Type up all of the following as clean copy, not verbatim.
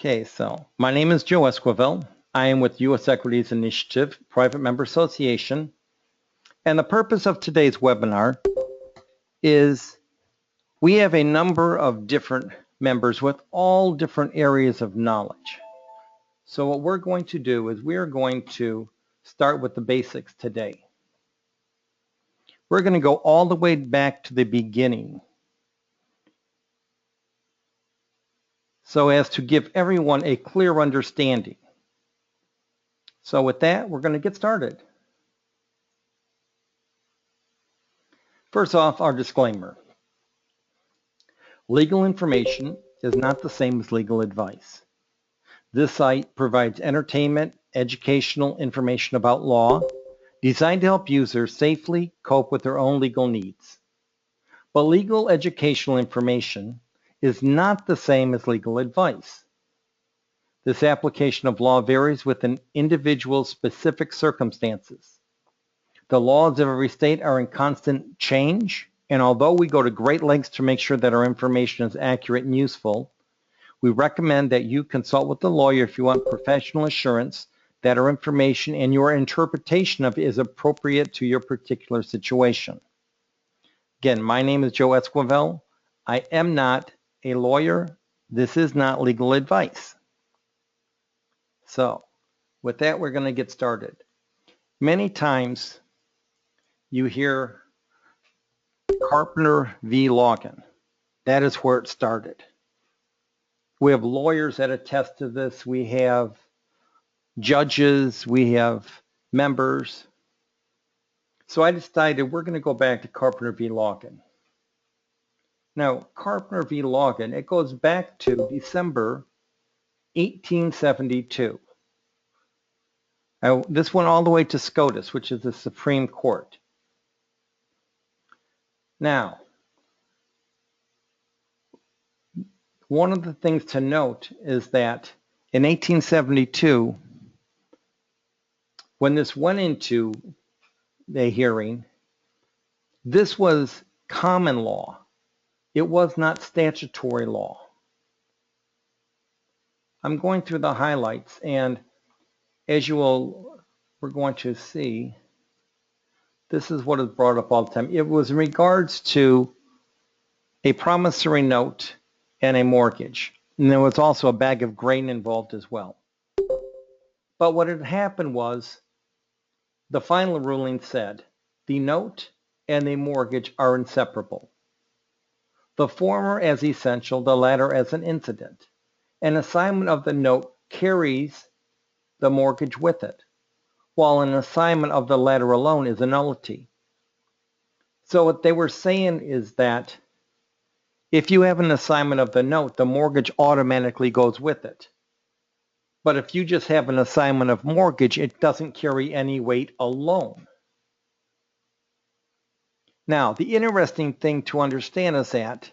Okay, so my name is Joe Esquivel. I am with U.S. Equities Initiative, Private Member Association, and the purpose of today's webinar is we have a number of different members with all different areas of knowledge. So what we're going to do is we are going to start with the basics today. We're going to go all the way back to the beginning so as to give everyone a clear understanding. So with that, we're going to get started. First off, our disclaimer. Legal information is not the same as legal advice. This site provides entertainment, educational information about law, designed to help users safely cope with their own legal needs. But legal educational information is not the same as legal advice. This application of law varies with an individual's specific circumstances. The laws of every state are in constant change, and although we go to great lengths to make sure that our information is accurate and useful, we recommend that you consult with a lawyer if you want professional assurance that our information and your interpretation of it is appropriate to your particular situation. Again, my name is Joe Esquivel. I am not a lawyer. This is not legal advice. So, with that, we're going to get started. Many times you hear Carpenter v. Logan. That is where it started. We have lawyers that attest to this. We have judges. We have members. So I decided we're going to go back to Carpenter v. Logan. Now, Carpenter v. Logan, it goes back to December 1872. Now, this went all the way to SCOTUS, which is the Supreme Court. Now, one of the things to note is that in 1872, when this went into the hearing, this was common law. It was not statutory law. I'm going through the highlights, and as we're going to see, this is what is brought up all the time. It was in regards to a promissory note and a mortgage. And there was also a bag of grain involved as well. But what had happened was the final ruling said the note and the mortgage are inseparable. The former as essential, the latter as an incident. An assignment of the note carries the mortgage with it, while an assignment of the latter alone is a nullity. So what they were saying is that if you have an assignment of the note, the mortgage automatically goes with it. But if you just have an assignment of mortgage, it doesn't carry any weight alone. Now, the interesting thing to understand is that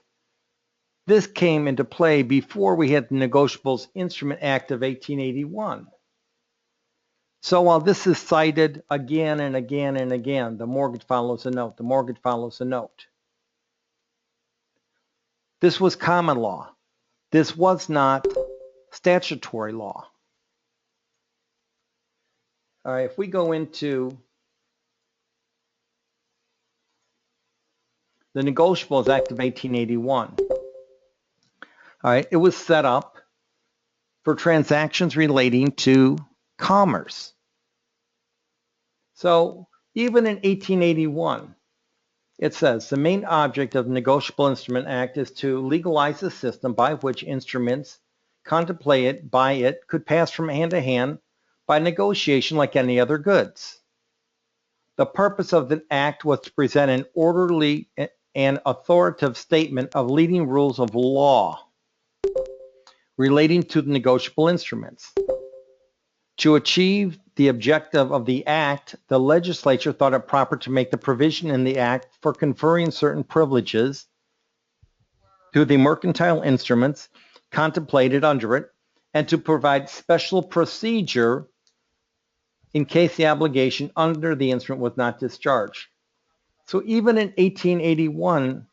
this came into play before we had the Negotiables Instrument Act of 1881. So while this is cited again and again and again, the mortgage follows the note, the mortgage follows the note. This was common law. This was not statutory law. All right, if we go into the Negotiables Act of 1881, all right, it was set up for transactions relating to commerce. So even in 1881, it says the main object of the Negotiable Instrument Act is to legalize a system by which instruments contemplated by it could pass from hand to hand by negotiation like any other goods. The purpose of the act was to present an orderly and authoritative statement of leading rules of law relating to the negotiable instruments. To achieve the objective of the act, the legislature thought it proper to make the provision in the act for conferring certain privileges to the mercantile instruments contemplated under it, and to provide special procedure in case the obligation under the instrument was not discharged. So even in 1881,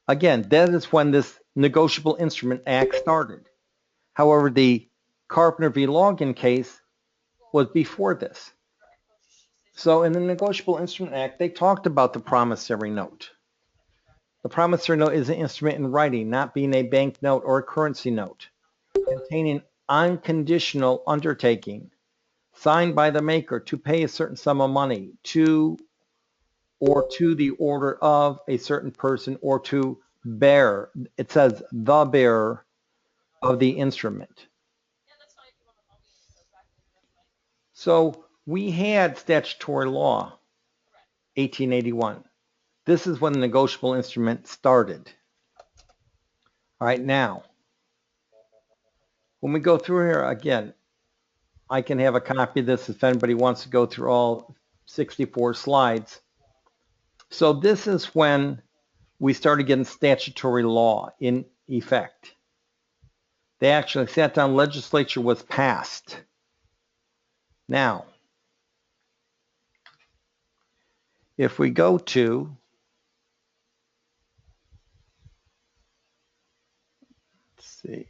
again, that is when this Negotiable Instrument Act started. However, the Carpenter v. Logan case was before this. So in the Negotiable Instrument Act, they talked about the promissory note. The promissory note is an instrument in writing, not being a bank note or a currency note, containing unconditional undertaking signed by the maker to pay a certain sum of money to or to the order of a certain person or to bear, it says the bearer of the instrument. So we had statutory law, 1881. This is when the negotiable instrument started. All right, now, when we go through here again, I can have a copy of this if anybody wants to go through all 64 slides. So this is when we started getting statutory law in effect. They actually sat down, legislature was passed. Now, if we go to, let's see,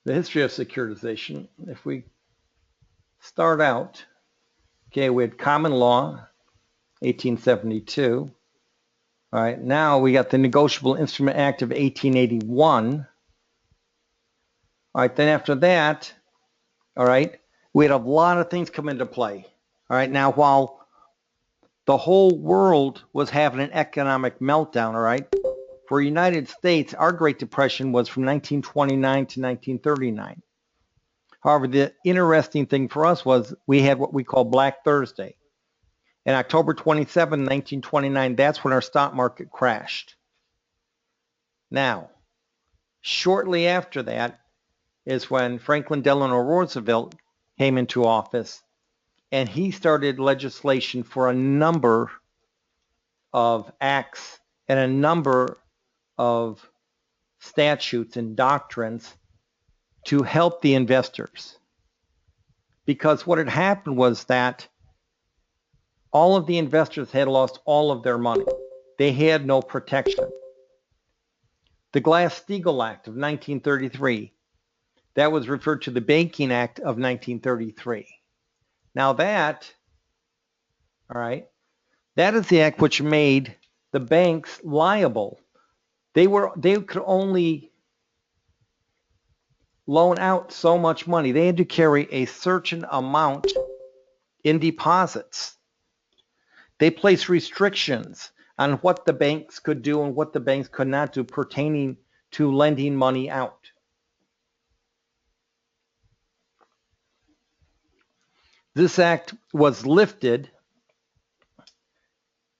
the history of securitization, if we start out, okay, we had common law, 1872. All right, now we got the Negotiable Instrument Act of 1881. All right, then after that, all right, we had a lot of things come into play. All right, now while the whole world was having an economic meltdown, all right, for the United States, our Great Depression was from 1929 to 1939. However, the interesting thing for us was we had what we call Black Thursday. And October 27, 1929, that's when our stock market crashed. Now, shortly after that is when Franklin Delano Roosevelt came into office, and he started legislation for a number of acts and a number of statutes and doctrines to help the investors. Because what had happened was that all of the investors had lost all of their money. They had no protection. The Glass-Steagall Act of 1933, that was referred to the Banking Act of 1933. Now that, all right, that is the act which made the banks liable. They could only loan out so much money. They had to carry a certain amount in deposits. They placed restrictions on what the banks could do and what the banks could not do pertaining to lending money out. This act was lifted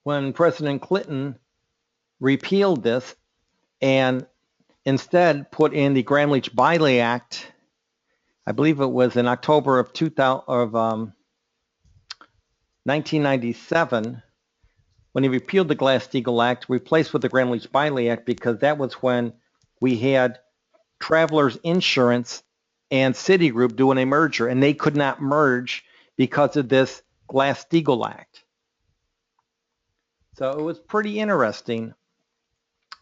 when President Clinton repealed this and instead put in the Gramm-Leach-Bliley Act. I believe it was in October of 1997 when he repealed the Glass-Steagall Act, replaced with the Gramm-Leach-Bliley Act, because that was when we had Travelers Insurance and Citigroup doing a merger, and they could not merge because of this Glass-Steagall Act. So it was pretty interesting.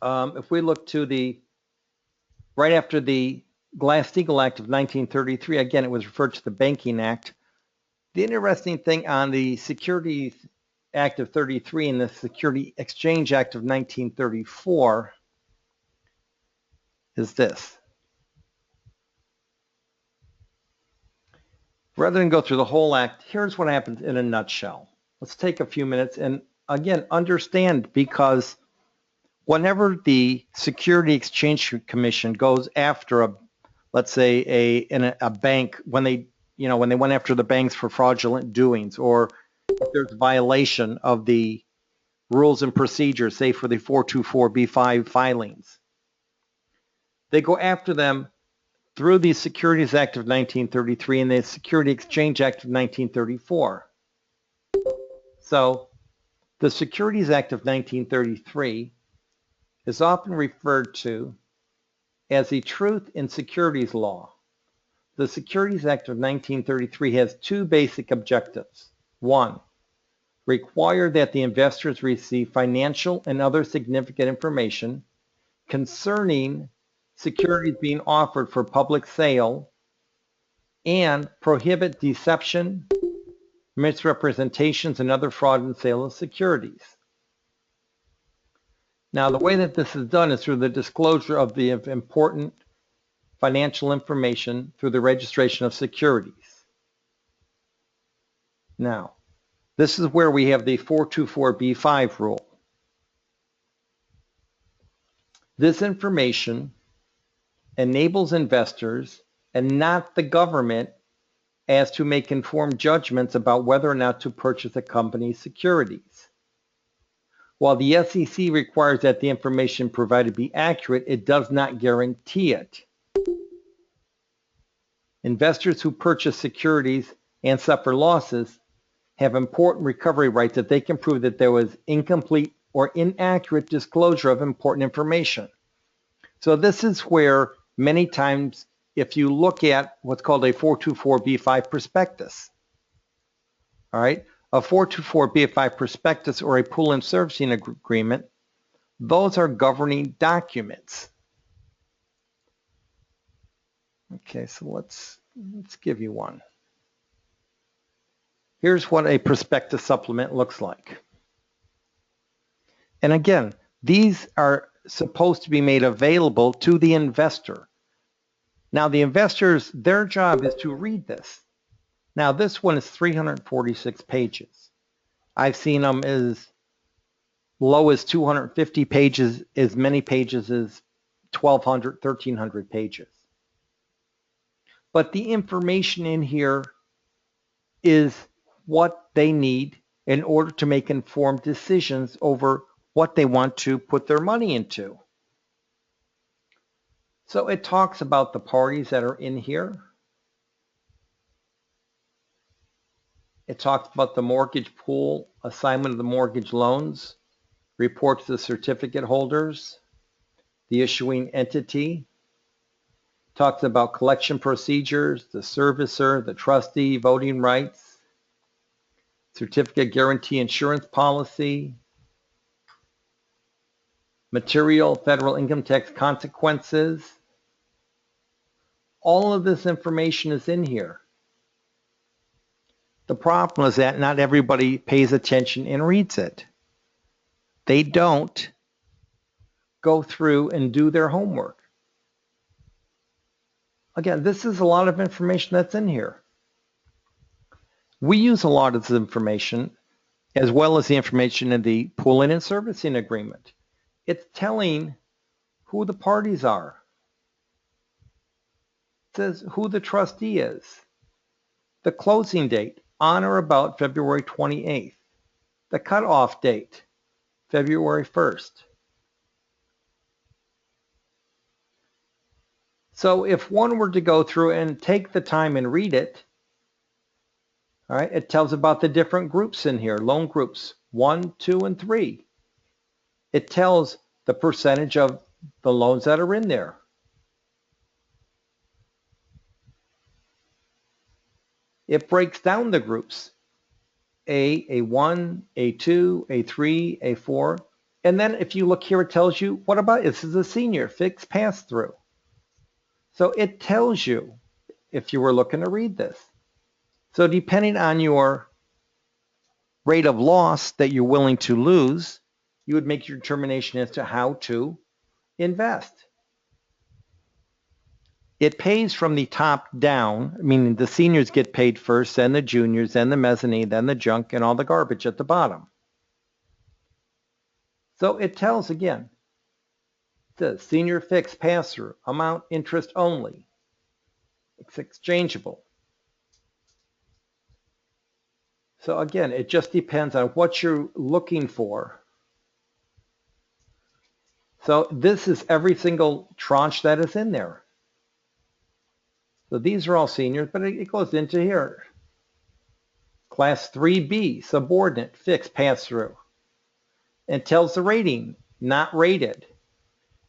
If we look to the, right after the Glass-Steagall Act of 1933, again, it was referred to the Banking Act. The interesting thing on the Securities Act of 33 and the Security Exchange Act of 1934 is this. Rather than go through the whole act, here's what happens in a nutshell. Let's take a few minutes and again understand, because whenever the Security Exchange Commission goes after a, let's say a bank, when they went after the banks for fraudulent doings, or if there's a violation of the rules and procedures, say for the 424B5 filings, they go after them through the Securities Act of 1933 and the Security Exchange Act of 1934. So the Securities Act of 1933 is often referred to as the Truth in Securities Law. The Securities Act of 1933 has two basic objectives. One, require that the investors receive financial and other significant information concerning securities being offered for public sale and prohibit deception, misrepresentations, and other fraud in sale of securities. Now, the way that this is done is through the disclosure of the important financial information through the registration of securities. Now, this is where we have the 424B5 rule. This information enables investors and not the government as to make informed judgments about whether or not to purchase a company's securities. While the SEC requires that the information provided be accurate, it does not guarantee it. Investors who purchase securities and suffer losses have important recovery rights if they can prove that there was incomplete or inaccurate disclosure of important information. So this is where many times if you look at what's called a 424B5 prospectus, all right, a 424B5 prospectus or a pool and servicing agreement, those are governing documents. Okay, so let's give you one. Here's what a prospectus supplement looks like. And again, these are supposed to be made available to the investor. Now, the investors, their job is to read this. Now, this one is 346 pages. I've seen them as low as 250 pages, as many pages as 1,200, 1,300 pages. But the information in here is what they need in order to make informed decisions over what they want to put their money into. So it talks about the parties that are in here. It talks about the mortgage pool, assignment of the mortgage loans, reports to the certificate holders, the issuing entity, talks about collection procedures, the servicer, the trustee, voting rights, certificate guarantee insurance policy, material federal income tax consequences. All of this information is in here. The problem is that not everybody pays attention and reads it. They don't go through and do their homework. Again, this is a lot of information that's in here. We use a lot of this information as well as the information in the pooling and servicing agreement. It's telling who the parties are. It says who the trustee is. The closing date, on or about February 28th. The cutoff date, February 1st. So if one were to go through and take the time and read it, all right, it tells about the different groups in here, loan groups 1, 2, and 3. It tells the percentage of the loans that are in there. It breaks down the groups, A1, A2, A3, A4. And then if you look here, it tells you, what about, this is a senior fixed pass-through. So it tells you if you were looking to read this. So depending on your rate of loss that you're willing to lose, you would make your determination as to how to invest. It pays from the top down, meaning the seniors get paid first, then the juniors, then the mezzanine, then the junk, and all the garbage at the bottom. So it tells again, it says senior fixed pass-through, amount interest only. It's exchangeable. So again, it just depends on what you're looking for. So this is every single tranche that is in there. So these are all seniors, but it goes into here. Class 3B, subordinate, fixed pass-through. It tells the rating, not rated.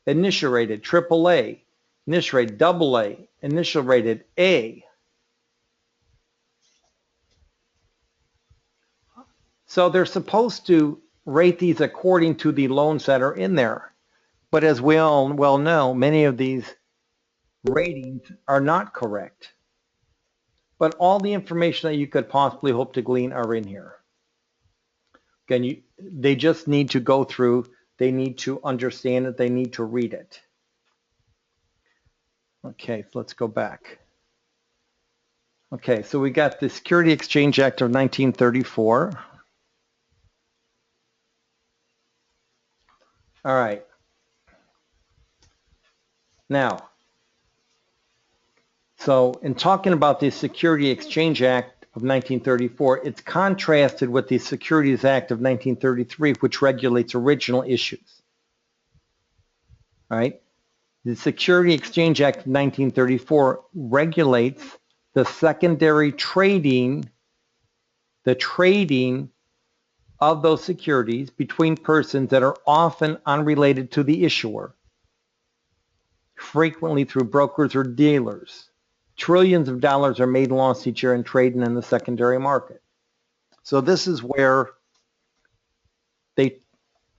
Initial rated, AAA. Initial rated, AA. Initial rated, A. So they're supposed to rate these according to the loans that are in there. But as we all well know, many of these ratings are not correct. But all the information that you could possibly hope to glean are in here. Again, they just need to go through, they need to understand it, they need to read it. Okay, so let's go back. Okay, so we got the Security Exchange Act of 1934. All right. Now, so in talking about the Security Exchange Act of 1934, it's contrasted with the Securities Act of 1933, which regulates original issues. All right. The Security Exchange Act of 1934 regulates the secondary trading, the trading of those securities between persons that are often unrelated to the issuer, frequently through brokers or dealers. Trillions of dollars are made and lost each year in trading in the secondary market. So this is where they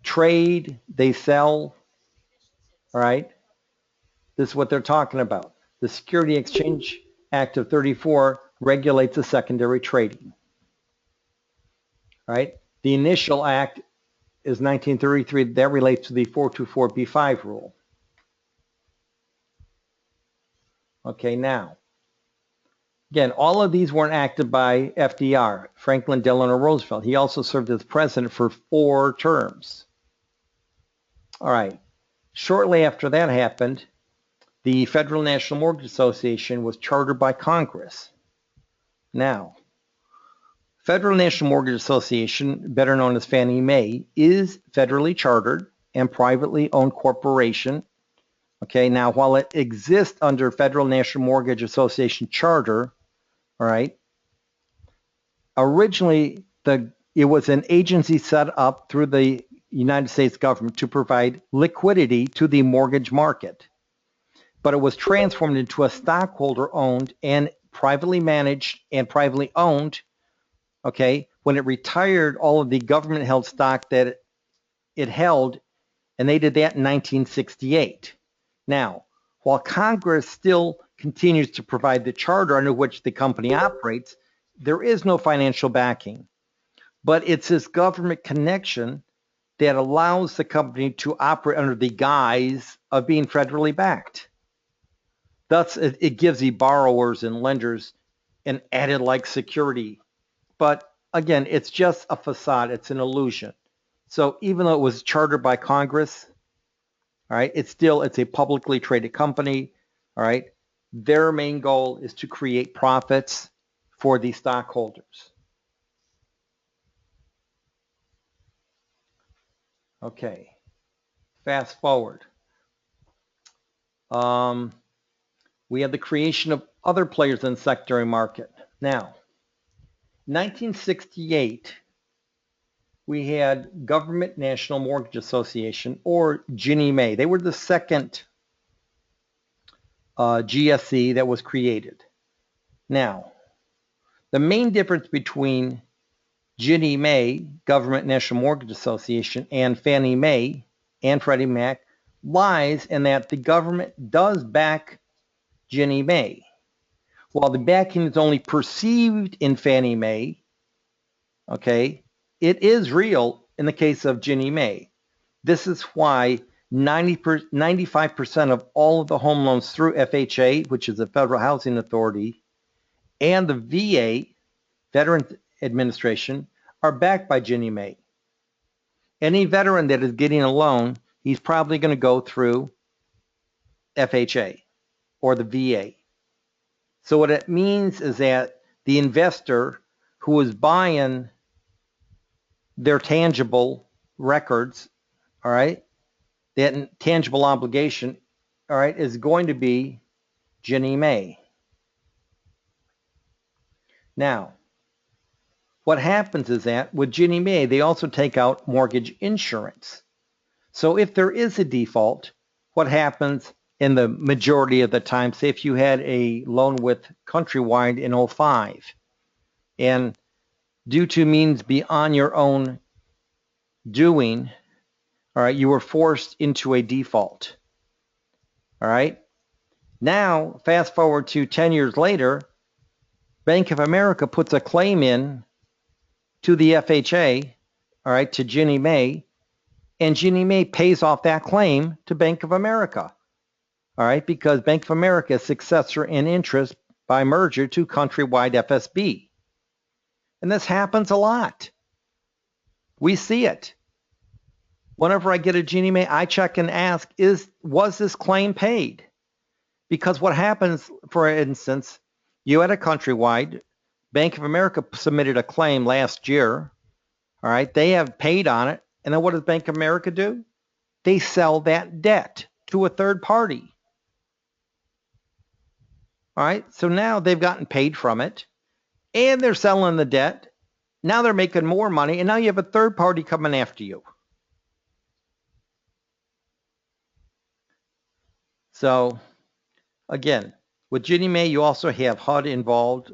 trade, they sell, all right? This is what they're talking about. The Security Exchange Act of 34 regulates the secondary trading, all right? The initial act is 1933. That relates to the 424b5 rule. Okay, now, again, all of these weren't acted by FDR, Franklin Delano Roosevelt. He also served as president for 4 terms. All right. Shortly after that happened, the Federal National Mortgage Association was chartered by Congress. Now, Federal National Mortgage Association, better known as Fannie Mae, is federally chartered and privately owned corporation. Okay, now while it exists under Federal National Mortgage Association charter, all right, originally it was an agency set up through the United States government to provide liquidity to the mortgage market. But it was transformed into a stockholder-owned and privately managed and privately owned, okay, when it retired all of the government-held stock that it held, and they did that in 1968. Now, while Congress still continues to provide the charter under which the company operates, there is no financial backing. But it's this government connection that allows the company to operate under the guise of being federally backed. Thus, it gives the borrowers and lenders an added like security. But again, it's just a facade. It's an illusion. So even though it was chartered by Congress, all right, it's a publicly traded company. All right, their main goal is to create profits for the stockholders. Okay, fast forward. We have the creation of other players in the secondary market. Now, 1968, we had Government National Mortgage Association, or Ginnie Mae. They were the second GSE that was created. Now, the main difference between Ginnie Mae, Government National Mortgage Association, and Fannie Mae and Freddie Mac lies in that the government does back Ginnie Mae. While the backing is only perceived in Fannie Mae, okay, it is real in the case of Ginnie Mae. This is why 95% of all of the home loans through FHA, which is the Federal Housing Authority, and the VA, Veterans Administration, are backed by Ginnie Mae. Any veteran that is getting a loan, he's probably going to go through FHA or the VA. So what it means is that the investor who is buying their tangible records, all right, that tangible obligation, all right, is going to be Ginnie Mae. Now, what happens is that with Ginnie Mae, they also take out mortgage insurance. So if there is a default, what happens in the majority of the time, say if you had a loan with Countrywide in 05, and due to means beyond your own doing, all right, you were forced into a default. All right. Now, fast forward to 10 years later, Bank of America puts a claim in to the FHA, all right, to Ginnie Mae, and Ginnie Mae pays off that claim to Bank of America, all right, because Bank of America is successor in interest by merger to Countrywide FSB. And this happens a lot. We see it. Whenever I get a Ginnie Mae, I check and ask, was this claim paid? Because what happens, for instance, you had a Countrywide, Bank of America submitted a claim last year, all right, they have paid on it, and then what does Bank of America do? They sell that debt to a third party. All right, so now they've gotten paid from it, and they're selling the debt. Now they're making more money, and now you have a third party coming after you. So, again, with Ginnie Mae, you also have HUD involved,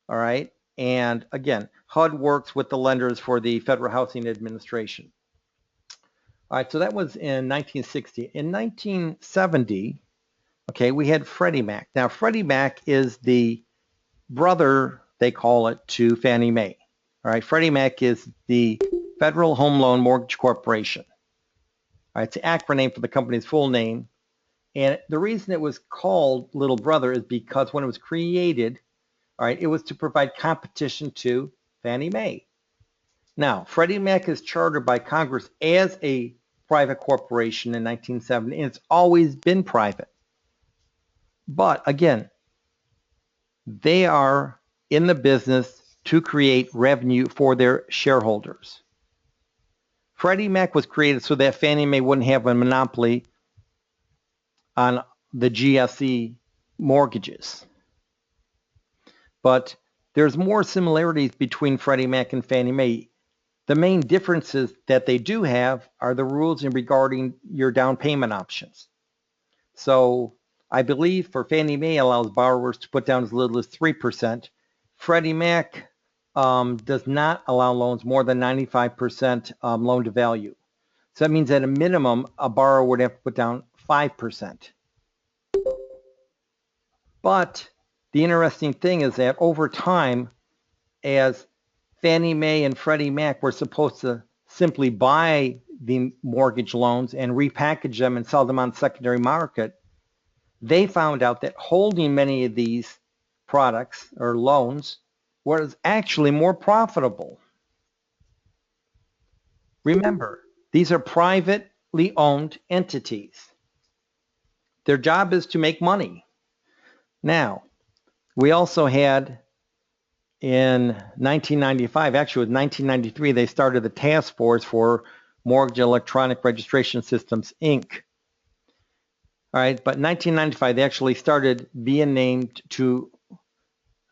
all right? And again, HUD works with the lenders for the Federal Housing Administration. All right, so that was in 1960. In 1970, okay, we had Freddie Mac. Now, Freddie Mac is the brother, they call it, to Fannie Mae. All right, Freddie Mac is the Federal Home Loan Mortgage Corporation. All right, it's the acronym for the company's full name. And the reason it was called Little Brother is because when it was created, all right, it was to provide competition to Fannie Mae. Now, Freddie Mac is chartered by Congress as a private corporation in 1970, and it's always been private. But again, they are in the business to create revenue for their shareholders. Freddie Mac was created so that Fannie Mae wouldn't have a monopoly on the GSE mortgages. But there's more similarities between Freddie Mac and Fannie Mae. The main differences that they do have are the rules in regarding your down payment options. So I believe for Fannie Mae allows borrowers to put down as little as 3%. Freddie Mac does not allow loans more than 95% loan to value. So that means at a minimum, a borrower would have to put down 5%. But the interesting thing is that over time, as Fannie Mae and Freddie Mac were supposed to simply buy the mortgage loans and repackage them and sell them on the secondary market, they found out that holding many of these products or loans was actually more profitable. Remember, these are privately owned entities. Their job is to make money. Now, we also had in 1995, actually it was 1993, they started the Task Force for Mortgage Electronic Registration Systems, Inc. All right, but in 1995, they actually started being named to,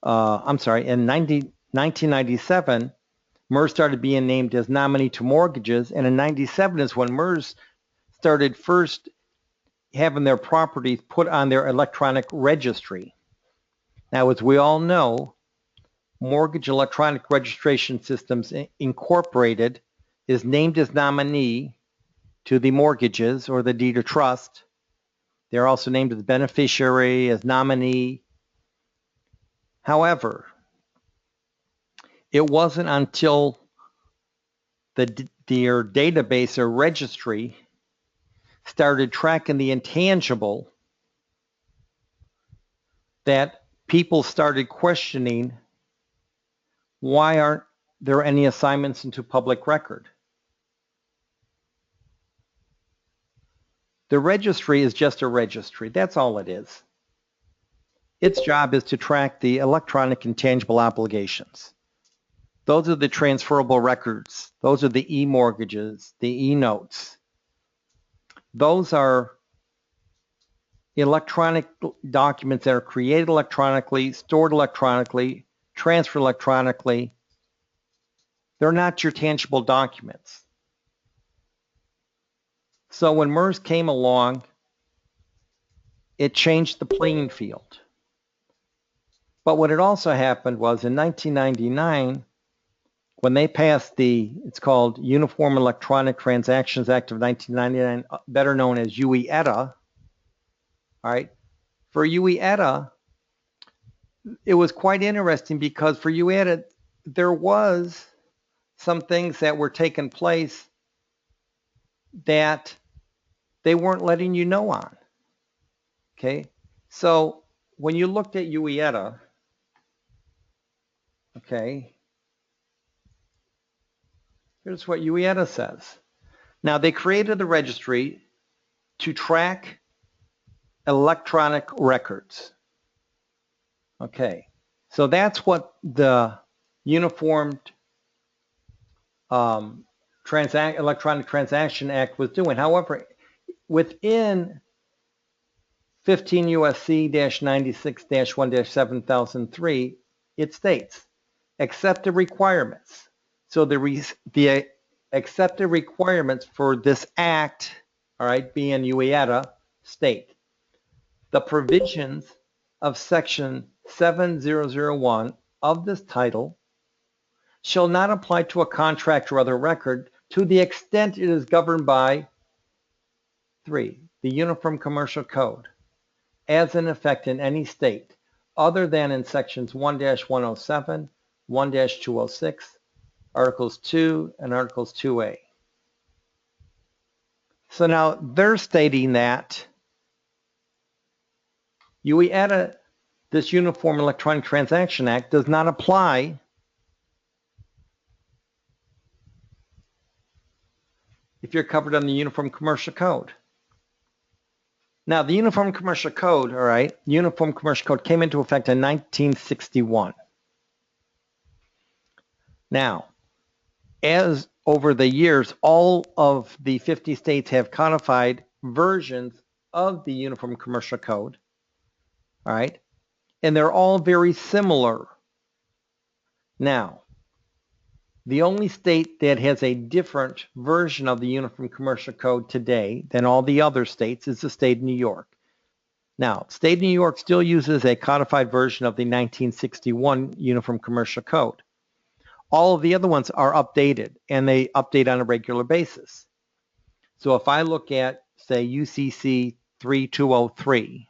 in 1997, MERS started being named as nominee to mortgages, and in 97 is when MERS started first having their properties put on their electronic registry. Now, as we all know, Mortgage Electronic Registration Systems Incorporated is named as nominee to the mortgages or the deed of trust. They're also named as beneficiary, as nominee. However, it wasn't until their database or registry started tracking the intangible that people started questioning, why aren't there any assignments into public record? The registry is just a registry. That's all it is. Its job is to track the electronic intangible obligations. Those are the transferable records. Those are the e-mortgages, the e-notes. Those are electronic documents that are created electronically, stored electronically, transferred electronically. They're not your tangible documents. So when MERS came along, it changed the playing field. But what had also happened was in 1999, when they passed it's called Uniform Electronic Transactions Act of 1999, better known as UETA, all right, for UETA, it was quite interesting because for UETA, there was some things that were taking place that they weren't letting you know on. Okay, so when you looked at UETA, okay, here's what UETA says. Now, they created the registry to track electronic records. Okay, so that's what the Uniformed Electronic Transaction Act was doing. However, within 15 USC-96-1-7003, it states accepted requirements. So the accepted requirements for this act, all right, being UETA, state the provisions of section 7001 of this title shall not apply to a contract or other record to the extent it is governed by 3. The Uniform Commercial Code, as in effect in any state, other than in sections 1-107, 1-206, Articles 2 and Articles 2A. So now they're stating that UETA, this Uniform Electronic Transaction Act, does not apply if you're covered on the Uniform Commercial Code. Now, the Uniform Commercial Code, all right, Uniform Commercial Code came into effect in 1961. Now, as over the years, all of the 50 states have codified versions of the Uniform Commercial Code, all right, and they're all very similar. Now, the only state that has a different version of the Uniform Commercial Code today than all the other states is the state of New York. Now, state of New York still uses a codified version of the 1961 Uniform Commercial Code. All of the other ones are updated, and they update on a regular basis. So if I look at, say, UCC 3203,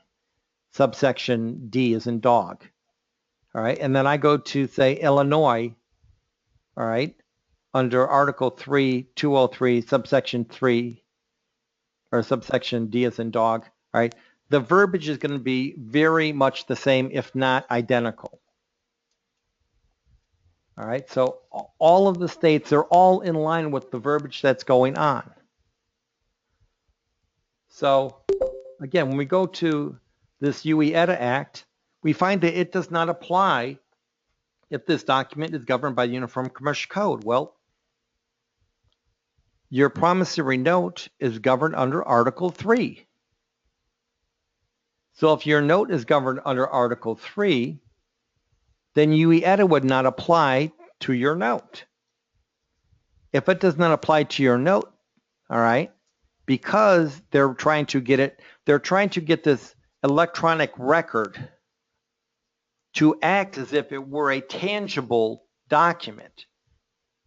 subsection D as in dog, all right, and then I go to, say, Illinois, all right, under Article 3, 203, subsection 3, or subsection D as in dog, all right, the verbiage is going to be very much the same, if not identical. All right, so all of the states are all in line with the verbiage that's going on. So again, when we go to this UETA Act, we find that it does not apply if this document is governed by the Uniform Commercial Code. Well, your promissory note is governed under Article 3. So if your note is governed under Article 3, then UETA would not apply to your note. If it does not apply to your note, all right, because they're trying to get this electronic record to act as if it were a tangible document.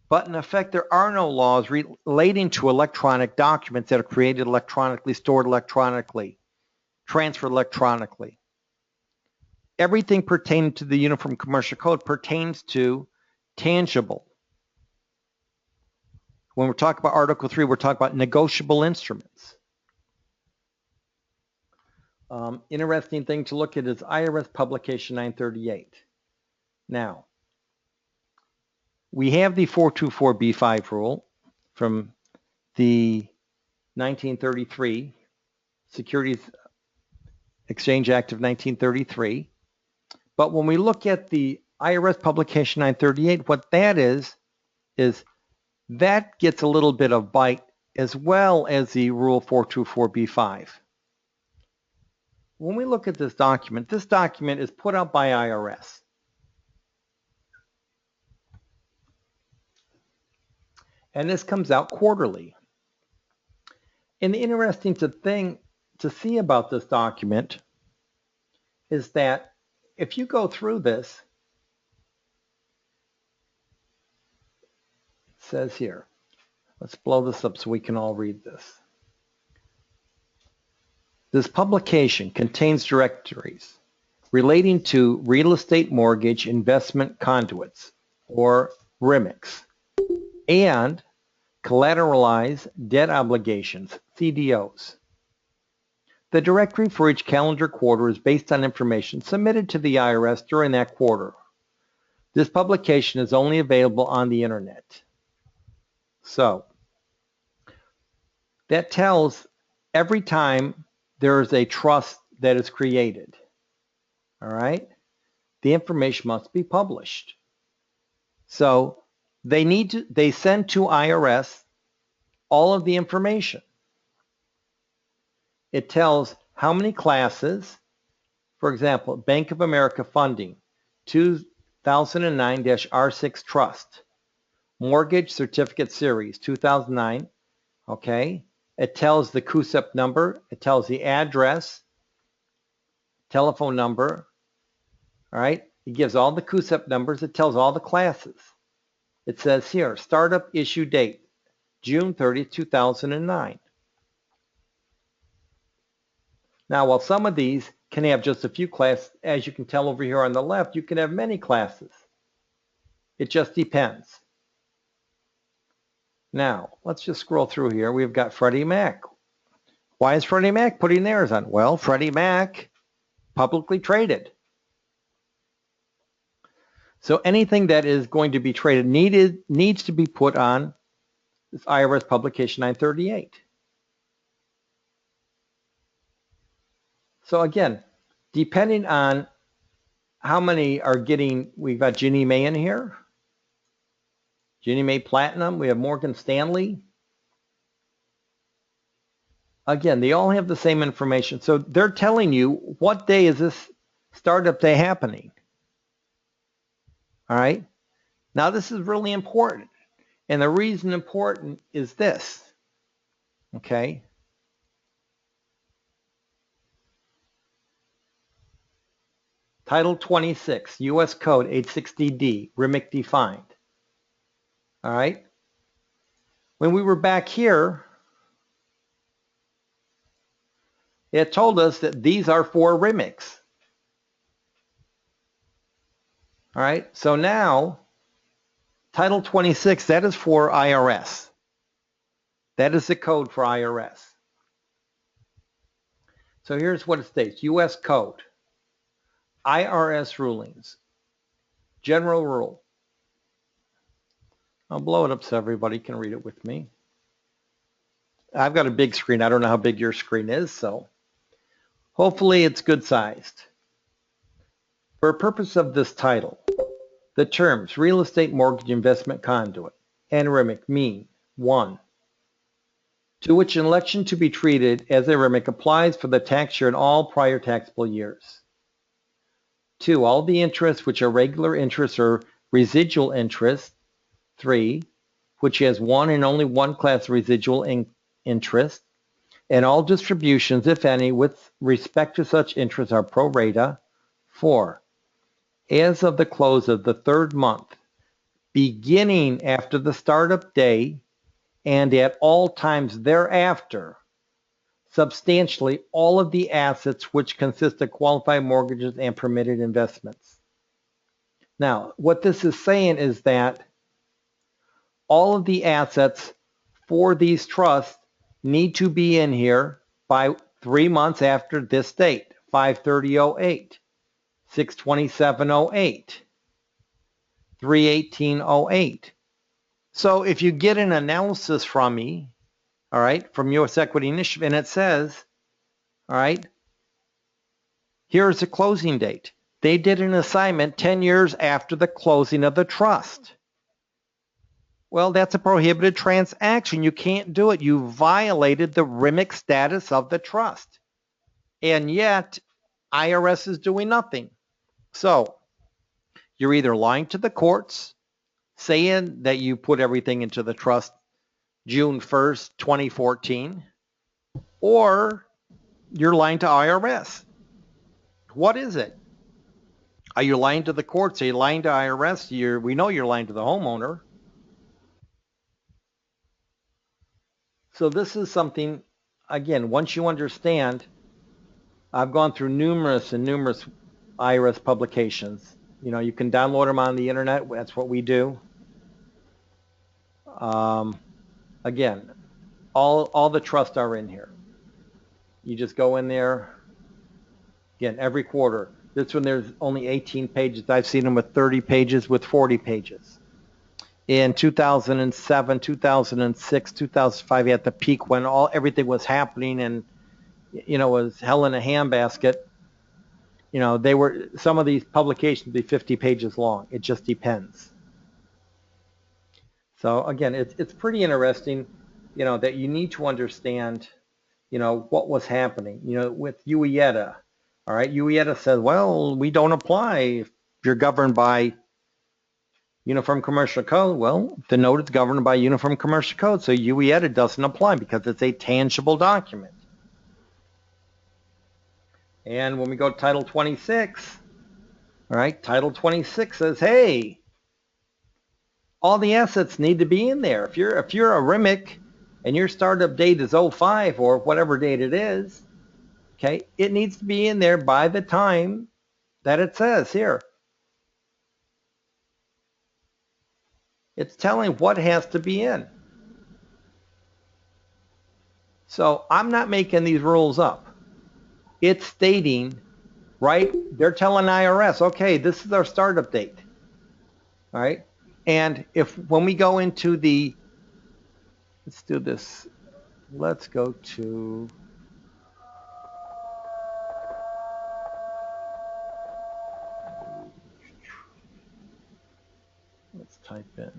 But in effect, there are no laws relating to electronic documents that are created electronically, stored electronically, transferred electronically. Everything pertaining to the Uniform Commercial Code pertains to tangible. When we're talking about Article 3, we're talking about negotiable instruments. Interesting thing to look at is IRS Publication 938. Now, we have the 424B5 rule from the 1933 Securities Exchange Act of 1933. But when we look at the IRS Publication 938, what that is that gets a little bit of bite as well as the Rule 424B5. When we look at this document is put out by IRS. And this comes out quarterly. And the interesting thing to see about this document is that if you go through this, says here, let's blow this up so we can all read this. This publication contains directories relating to real estate mortgage investment conduits, or REMICs, and collateralized debt obligations, CDOs. The directory for each calendar quarter is based on information submitted to the IRS during that quarter. This publication is only available on the internet. So, that tells every time there is a trust that is created, all right, the information must be published. So, they send to IRS all of the information. It tells how many classes, for example, Bank of America funding, 2009-R6 trust, mortgage certificate series, 2009, okay? It tells the CUSIP number, it tells the address, telephone number, all right? It gives all the CUSIP numbers, it tells all the classes. It says here, startup issue date, June 30, 2009. Now, while some of these can have just a few classes, as you can tell over here on the left, you can have many classes. It just depends. Now, let's just scroll through here. We've got Freddie Mac. Why is Freddie Mac putting theirs on? Well, Freddie Mac, publicly traded. So anything that is going to be traded needs to be put on this IRS Publication 938. So again, depending on how many are getting, we've got Ginnie Mae in here. Ginnie Mae Platinum. We have Morgan Stanley. Again, they all have the same information. So they're telling you what day is this startup day happening. All right. Now this is really important. And the reason important is this. Okay. Title 26, U.S. Code 860D, REMIC defined. All right. When we were back here, it told us that these are for REMICs. All right. So now, Title 26, that is for IRS. That is the code for IRS. So here's what it states. U.S. Code. IRS rulings. General rule. I'll blow it up so everybody can read it with me. I've got a big screen. I don't know how big your screen is, so hopefully it's good sized. For purpose of this title, the terms real estate mortgage investment conduit and REMIC mean 1. To which an election to be treated as a REMIC applies for the tax year and all prior taxable years. 2. All the interests which are regular interest or residual interest. 3. Which has one and only one class of residual interest. And all distributions, if any, with respect to such interests are pro rata. 4. As of the close of the third month, beginning after the startup day and at all times thereafter, substantially all of the assets which consist of qualified mortgages and permitted investments. Now, what this is saying is that all of the assets for these trusts need to be in here by 3 months after this date, 5/30/08, 6/27/08, 3/18/08. So if you get an analysis from me, all right, from U.S. Equity Initiative, and it says, all right, here's the closing date. They did an assignment 10 years after the closing of the trust. Well, that's a prohibited transaction. You can't do it. You violated the REMIC status of the trust. And yet, IRS is doing nothing. So, you're either lying to the courts, saying that you put everything into the trust June 1st, 2014, or you're lying to IRS. What is it? Are you lying to the courts? Are you lying to IRS? We know you're lying to the homeowner. So this is something, again, once you understand, I've gone through numerous IRS publications. You can download them on the internet. That's what we do. Again, all the trusts are in here. You just go in there, again, every quarter. This one, there's only 18 pages. I've seen them with 30 pages, with 40 pages. In 2007, 2006, 2005, at the peak when everything was happening and was hell in a handbasket. Some of these publications be 50 pages long. It just depends. So again, it's pretty interesting, that you need to understand, what was happening, with UIETA. All right, UIETA said, well, we don't apply if you're governed by Uniform Commercial Code. Well, the note is governed by Uniform Commercial Code, so UIETA doesn't apply because it's a tangible document. And when we go to Title 26, all right, Title 26 says, hey, all the assets need to be in there. If you're a RIMIC and your startup date is 05 or whatever date it is, okay, it needs to be in there by the time that it says here. It's telling what has to be in. So I'm not making these rules up. It's stating, right? They're telling IRS, okay, this is our startup date. All right. And when we go into let's do this. Let's go to, let's type in.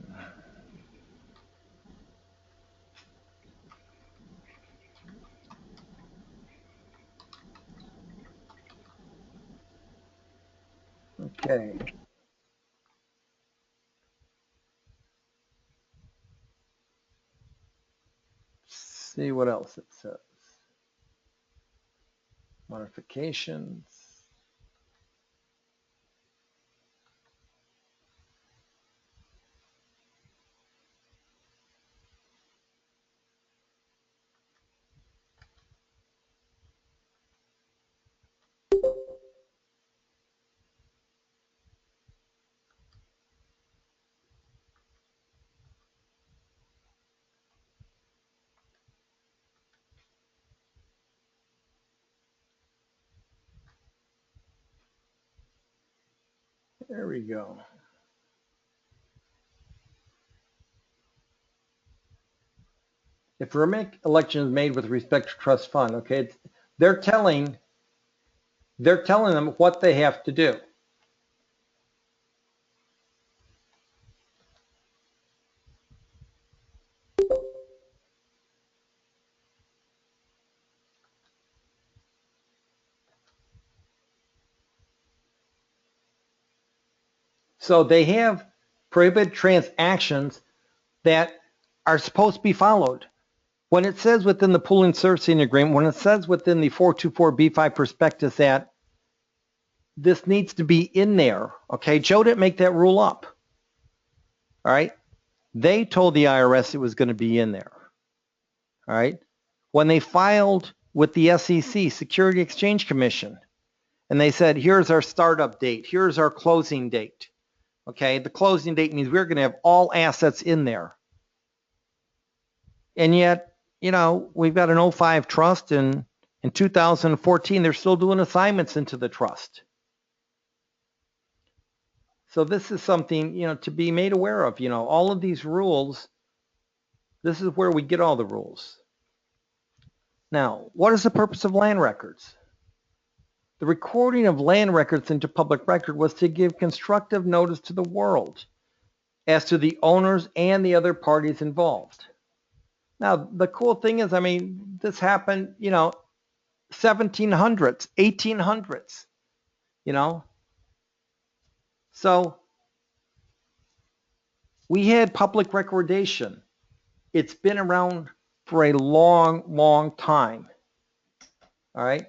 Okay. See what else it says. Modifications. There we go. If RIMIC election is made with respect to trust fund, okay, they're telling them what they have to do. So they have prohibited transactions that are supposed to be followed. When it says within the pool and servicing agreement, when it says within the 424B5 prospectus that this needs to be in there, okay, Joe didn't make that rule up. All right, they told the IRS it was going to be in there. All right, when they filed with the SEC, Security Exchange Commission, and they said, here's our startup date, here's our closing date. Okay, the closing date means we're going to have all assets in there. And yet, we've got an 05 trust, and in 2014, they're still doing assignments into the trust. So this is something, to be made aware of. All of these rules, this is where we get all the rules. Now, what is the purpose of land records? The recording of land records into public record was to give constructive notice to the world as to the owners and the other parties involved. Now, the cool thing is, this happened, 1700s, 1800s, So we had public recordation. It's been around for a long, long time. All right.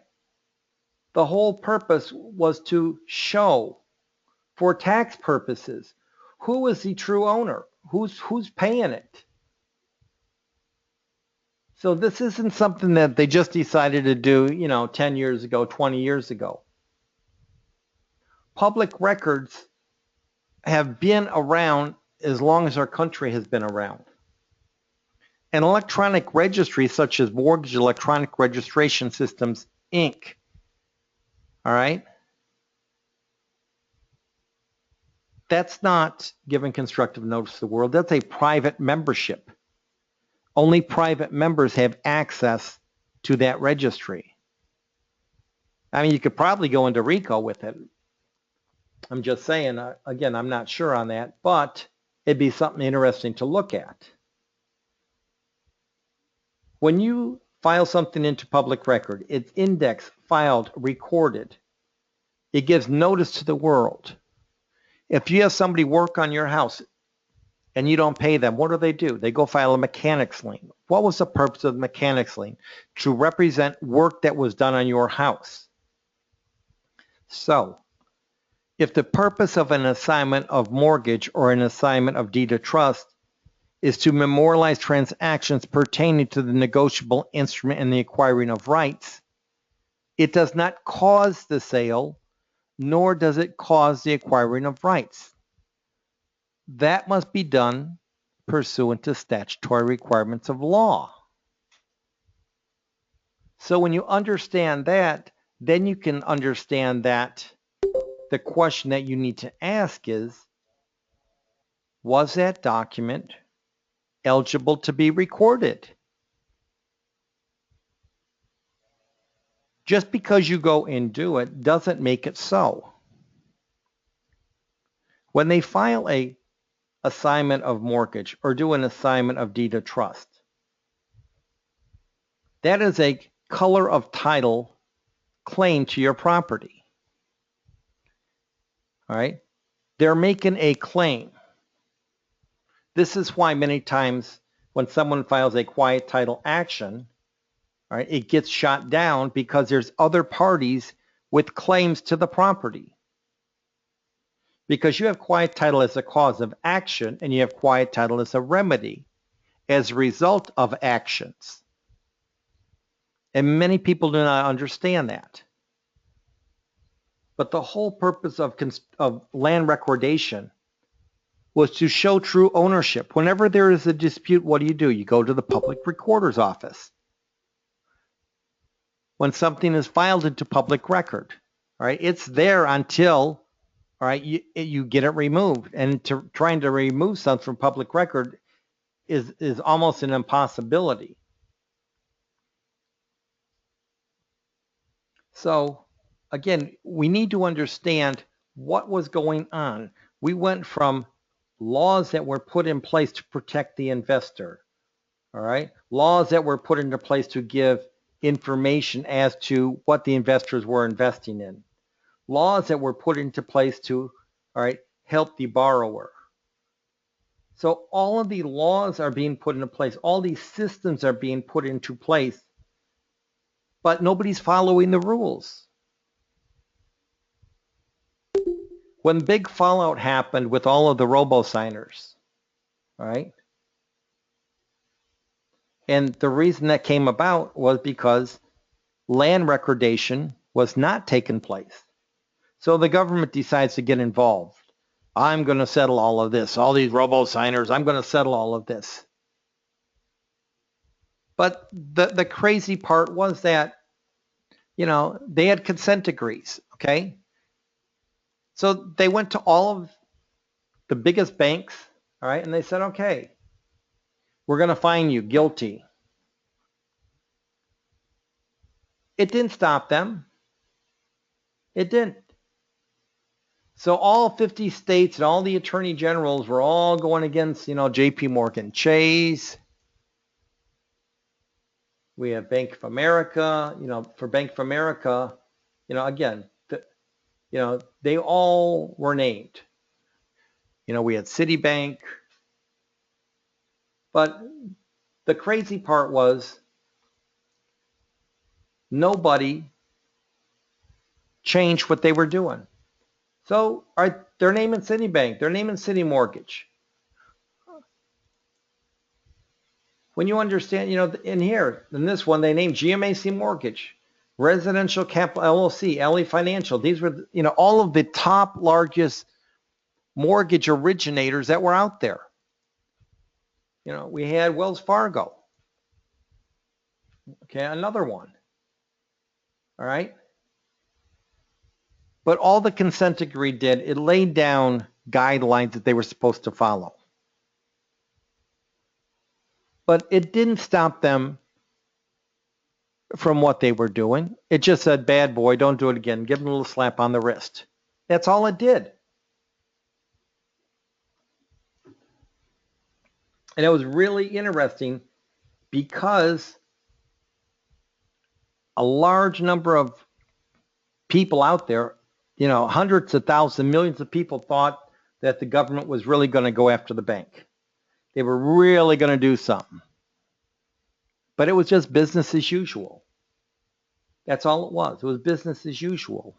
The whole purpose was to show, for tax purposes, who is the true owner, who's paying it. So this isn't something that they just decided to do, 10 years ago, 20 years ago. Public records have been around as long as our country has been around. And electronic registries such as Mortgage Electronic Registration Systems, Inc., all right, that's not giving constructive notice to the world. That's a private membership. Only private members have access to that registry. I mean, you could probably go into RICO with it. I'm just saying, again, I'm not sure on that, but it'd be something interesting to look at. When you file something into public record, it's indexed, filed, recorded. It gives notice to the world. If you have somebody work on your house and you don't pay them, what do? They go file a mechanics lien. What was the purpose of the mechanics lien? To represent work that was done on your house. So, if the purpose of an assignment of mortgage or an assignment of deed of trust is to memorialize transactions pertaining to the negotiable instrument and the acquiring of rights, it does not cause the sale, nor does it cause the acquiring of rights. That must be done pursuant to statutory requirements of law. So when you understand that, then you can understand that the question that you need to ask is, was that document eligible to be recorded? Just because you go and do it doesn't make it so. When they file a assignment of mortgage or do an assignment of deed of trust, that is a color of title claim to your property. All right? They're making a claim. This is why many times when someone files a quiet title action, all right, it gets shot down because there's other parties with claims to the property. Because you have quiet title as a cause of action and you have quiet title as a remedy as a result of actions. And many people do not understand that. But the whole purpose of land recordation was to show true ownership. Whenever there is a dispute, what do? You go to the public recorder's office. When something is filed into public record, all right, it's there until, all right, you get it removed. And trying to remove something from public record is almost an impossibility. So again, we need to understand what was going on. We went from laws that were put in place to protect the investor, all right? Laws that were put into place to give information as to what the investors were investing in. Laws that were put into place to, all right, help the borrower. So all of the laws are being put into place. All these systems are being put into place, but nobody's following the rules. When big fallout happened with all of the robo-signers, all right? And the reason that came about was because land recordation was not taking place. So the government decides to get involved. I'm going to settle all of this. All these robo-signers, I'm going to settle all of this. But the crazy part was that, they had consent decrees, okay? So they went to all of the biggest banks, all right, and they said, okay, we're going to find you guilty. It didn't stop them. It didn't. So all 50 states and all the attorney generals were all going against, JP Morgan Chase. We have Bank of America, for Bank of America, again, they all were named. We had Citibank. But the crazy part was nobody changed what they were doing. So they're naming Citibank, they're naming Citi Mortgage. When you understand, in here, in this one, they named GMAC Mortgage, Residential Capital LLC, LE Financial. These were, all of the top largest mortgage originators that were out there. We had Wells Fargo. Okay, another one. All right. But all the consent decree did, it laid down guidelines that they were supposed to follow. But it didn't stop them from what they were doing. It just said, bad boy, don't do it again. Give them a little slap on the wrist. That's all it did. And it was really interesting because a large number of people out there, hundreds of thousands, millions of people thought that the government was really going to go after the bank. They were really going to do something. But it was just business as usual. That's all it was. It was business as usual.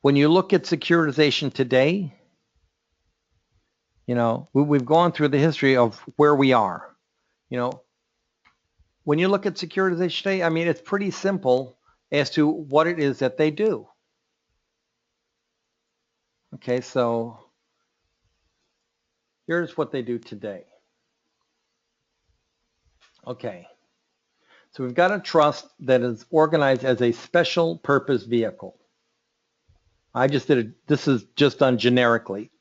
When you look at securitization today, we've gone through the history of where we are. When you look at securitization today, it's pretty simple as to what it is that they do. Okay, so here's what they do today. Okay, so we've got a trust that is organized as a special purpose vehicle. This is just done generically.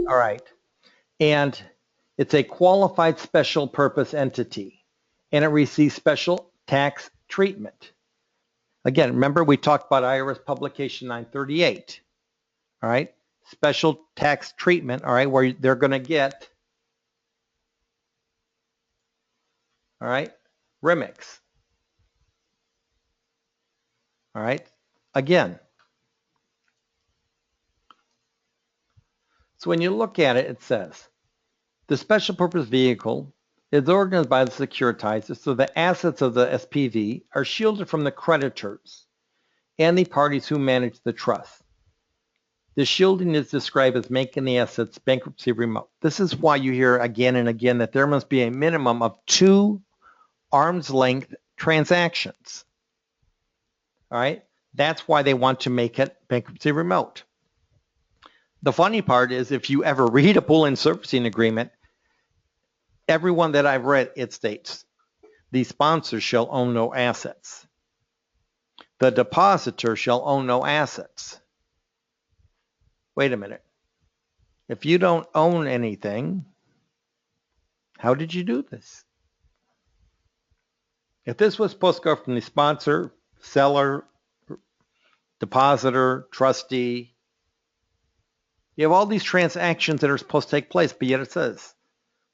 All right. And it's a qualified special purpose entity, and it receives special tax treatment. Again, remember we talked about IRS Publication 938. All right. Special tax treatment, all right, where they're going to get, all right, REMICs. All right. Again. So when you look at it, it says, the special purpose vehicle is organized by the securitizer so the assets of the SPV are shielded from the creditors and the parties who manage the trust. The shielding is described as making the assets bankruptcy remote. This is why you hear again and again that there must be a minimum of 2 arm's length transactions. All right? That's why they want to make it bankruptcy remote. The funny part is if you ever read a pool and servicing agreement, everyone that I've read, it states, the sponsor shall own no assets. The depositor shall own no assets. Wait a minute. If you don't own anything, how did you do this? If this was supposed to go from the sponsor, seller, depositor, trustee, you have all these transactions that are supposed to take place, but yet it says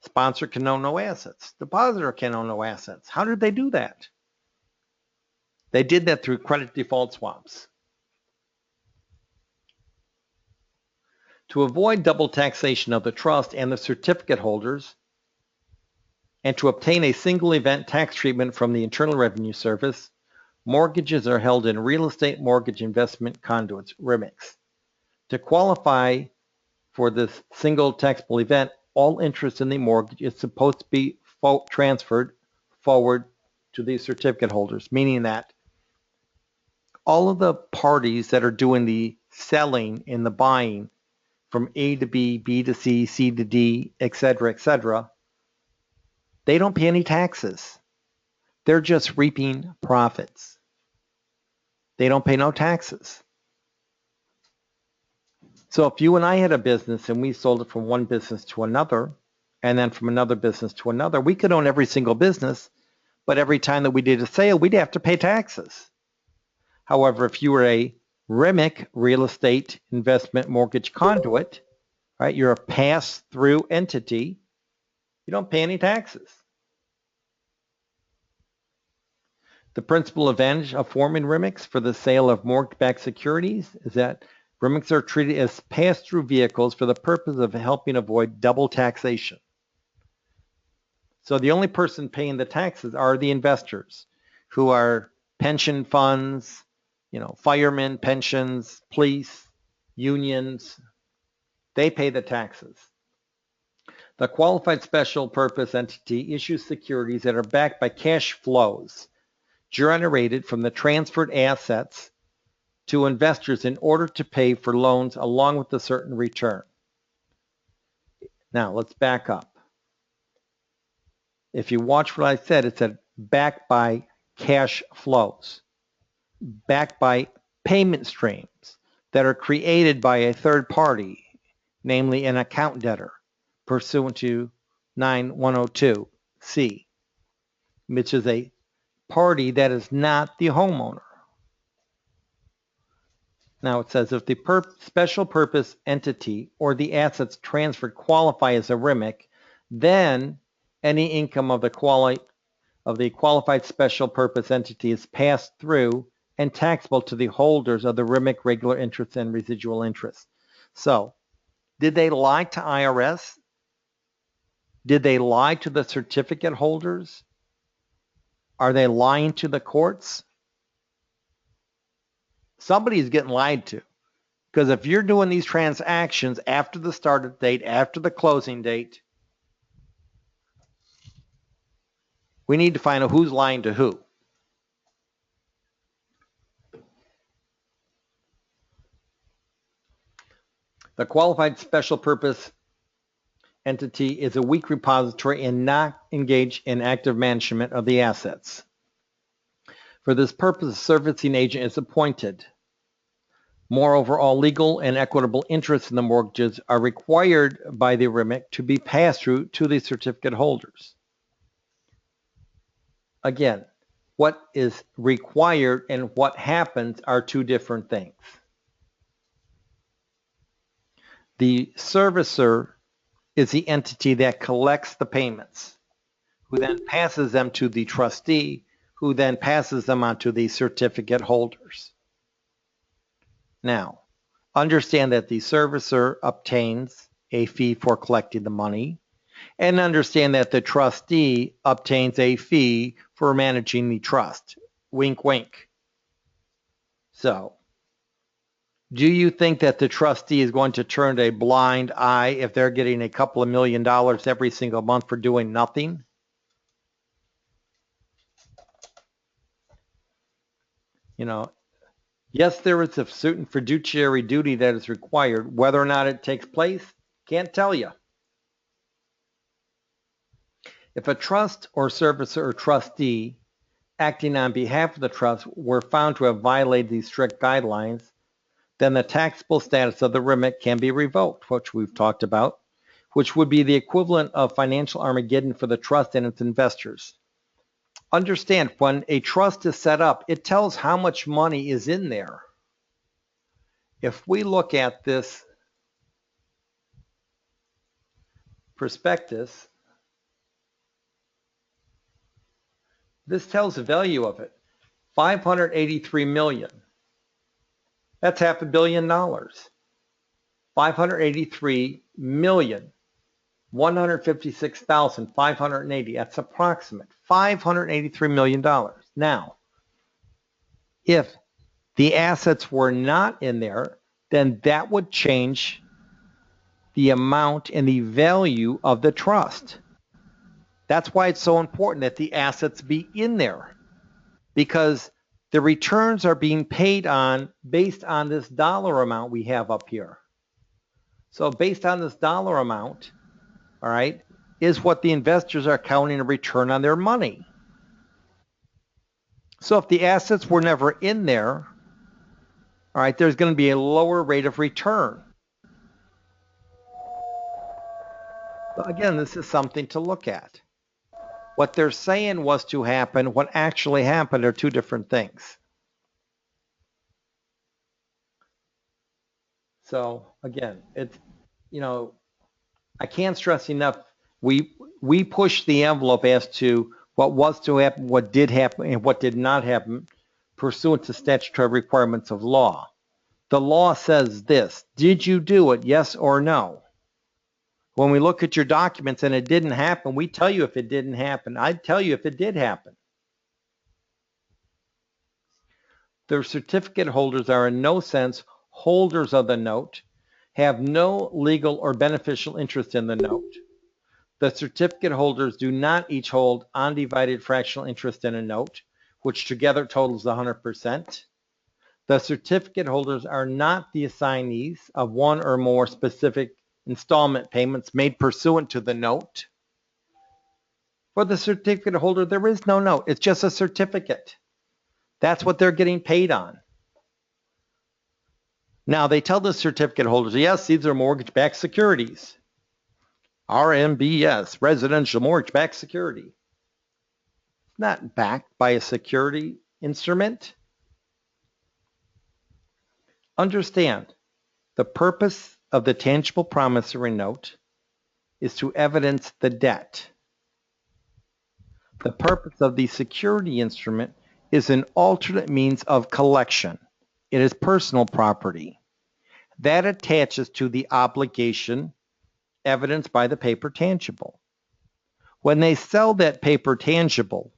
sponsor can own no assets. Depositor can own no assets. How did they do that? They did that through credit default swaps. To avoid double taxation of the trust and the certificate holders, and to obtain a single event tax treatment from the Internal Revenue Service, mortgages are held in real estate mortgage investment conduits, REMICs. To qualify for this single taxable event, all interest in the mortgage is supposed to be transferred forward to the certificate holders, meaning that all of the parties that are doing the selling and the buying from A to B, B to C, C to D, etc., they don't pay any taxes. They're just reaping profits. They don't pay no taxes. So if you and I had a business and we sold it from one business to another, and then from another business to another, we could own every single business, but every time that we did a sale, we'd have to pay taxes. However, if you were a REMIC, real estate investment mortgage conduit, right, you're a pass-through entity, you don't pay any taxes. The principal advantage of forming REMICs for the sale of mortgage-backed securities is that REMICs are treated as pass-through vehicles for the purpose of helping avoid double taxation. So the only person paying the taxes are the investors, who are pension funds, firemen, pensions, police, unions. They pay the taxes. The qualified special purpose entity issues securities that are backed by cash flows generated from the transferred assets to investors in order to pay for loans along with a certain return. Now, let's back up. If you watch what I said, it said backed by cash flows, backed by payment streams that are created by a third party, namely an account debtor, pursuant to 9102C, which is a party that is not the homeowner. Now it says if the special purpose entity or the assets transferred qualify as a RIMIC, then any income of the qualified special purpose entity is passed through and taxable to the holders of the RIMIC regular interest and residual interest. So, did they lie to IRS? Did they lie to the certificate holders? Are they lying to the courts? Somebody's getting lied to. Because if you're doing these transactions after the start date, after the closing date, we need to find out who's lying to who. The qualified special purpose entity is a weak repository and not engaged in active management of the assets. For this purpose, a servicing agent is appointed. Moreover, all legal and equitable interests in the mortgages are required by the RIMIC to be passed through to the certificate holders. Again, what is required and what happens are two different things. The servicer is the entity that collects the payments, who then passes them to the trustee, who then passes them on to the certificate holders. Now, understand that the servicer obtains a fee for collecting the money, and understand that the trustee obtains a fee for managing the trust. Wink, wink. So, do you think that the trustee is going to turn a blind eye if they're getting a couple of $1 million every single month for doing nothing? You know, yes, there is a certain fiduciary duty that is required. Whether or not it takes place, can't tell you. If a trust or servicer or trustee acting on behalf of the trust were found to have violated these strict guidelines, then the taxable status of the RIMIC can be revoked, which we've talked about, which would be the equivalent of financial Armageddon for the trust and its investors. Understand, when a trust is set up, it tells how much money is in there. If we look at this prospectus, this tells the value of it, $583 million. That's $500 million. 583,156,580. That's approximate. $583 million. Now, if the assets were not in there, then that would change the amount and the value of the trust. That's why it's so important that the assets be in there, because the returns are being paid on based on this dollar amount we have up here. So based on this dollar amount, all right, is what the investors are counting a return on their money. So if the assets were never in there, all right, there's going to be a lower rate of return. But again, this is something to look at. What they're saying was to happen, what actually happened are two different things. So again, it's, you know, I can't stress enough, we push the envelope as to what was to happen, what did happen, and what did not happen pursuant to statutory requirements of law. The law says this: did you do it, yes or no? When we look at your documents and it didn't happen, we tell you if it didn't happen. I'd tell you if it did happen. The certificate holders are in no sense holders of the note, have no legal or beneficial interest in the note. The certificate holders do not each hold undivided fractional interest in a note, which together totals 100%. The certificate holders are not the assignees of one or more specific installment payments made pursuant to the note. For the certificate holder, there is no note. It's just a certificate. That's what they're getting paid on. Now, they tell the certificate holders, yes, these are mortgage-backed securities. RMBS, residential mortgage-backed security. It's not backed by a security instrument. Understand, the purpose of the tangible promissory note is to evidence the debt. The purpose of the security instrument is an alternate means of collection. It is personal property. That attaches to the obligation evidenced by the paper tangible. When they sell that paper tangible,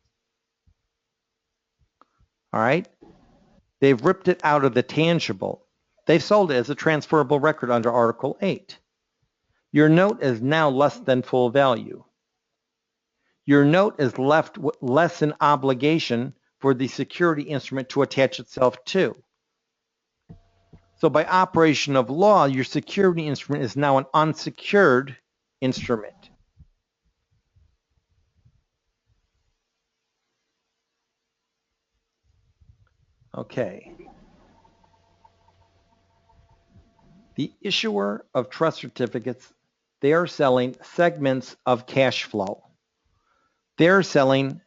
all right, they've ripped it out of the tangible. They've sold it as a transferable record under Article 8. Your note is now less than full value. Your note is left with less an obligation for the security instrument to attach itself to. So by operation of law, your security instrument is now an unsecured instrument. Okay. The issuer of trust certificates, they are selling segments of cash flow. They're selling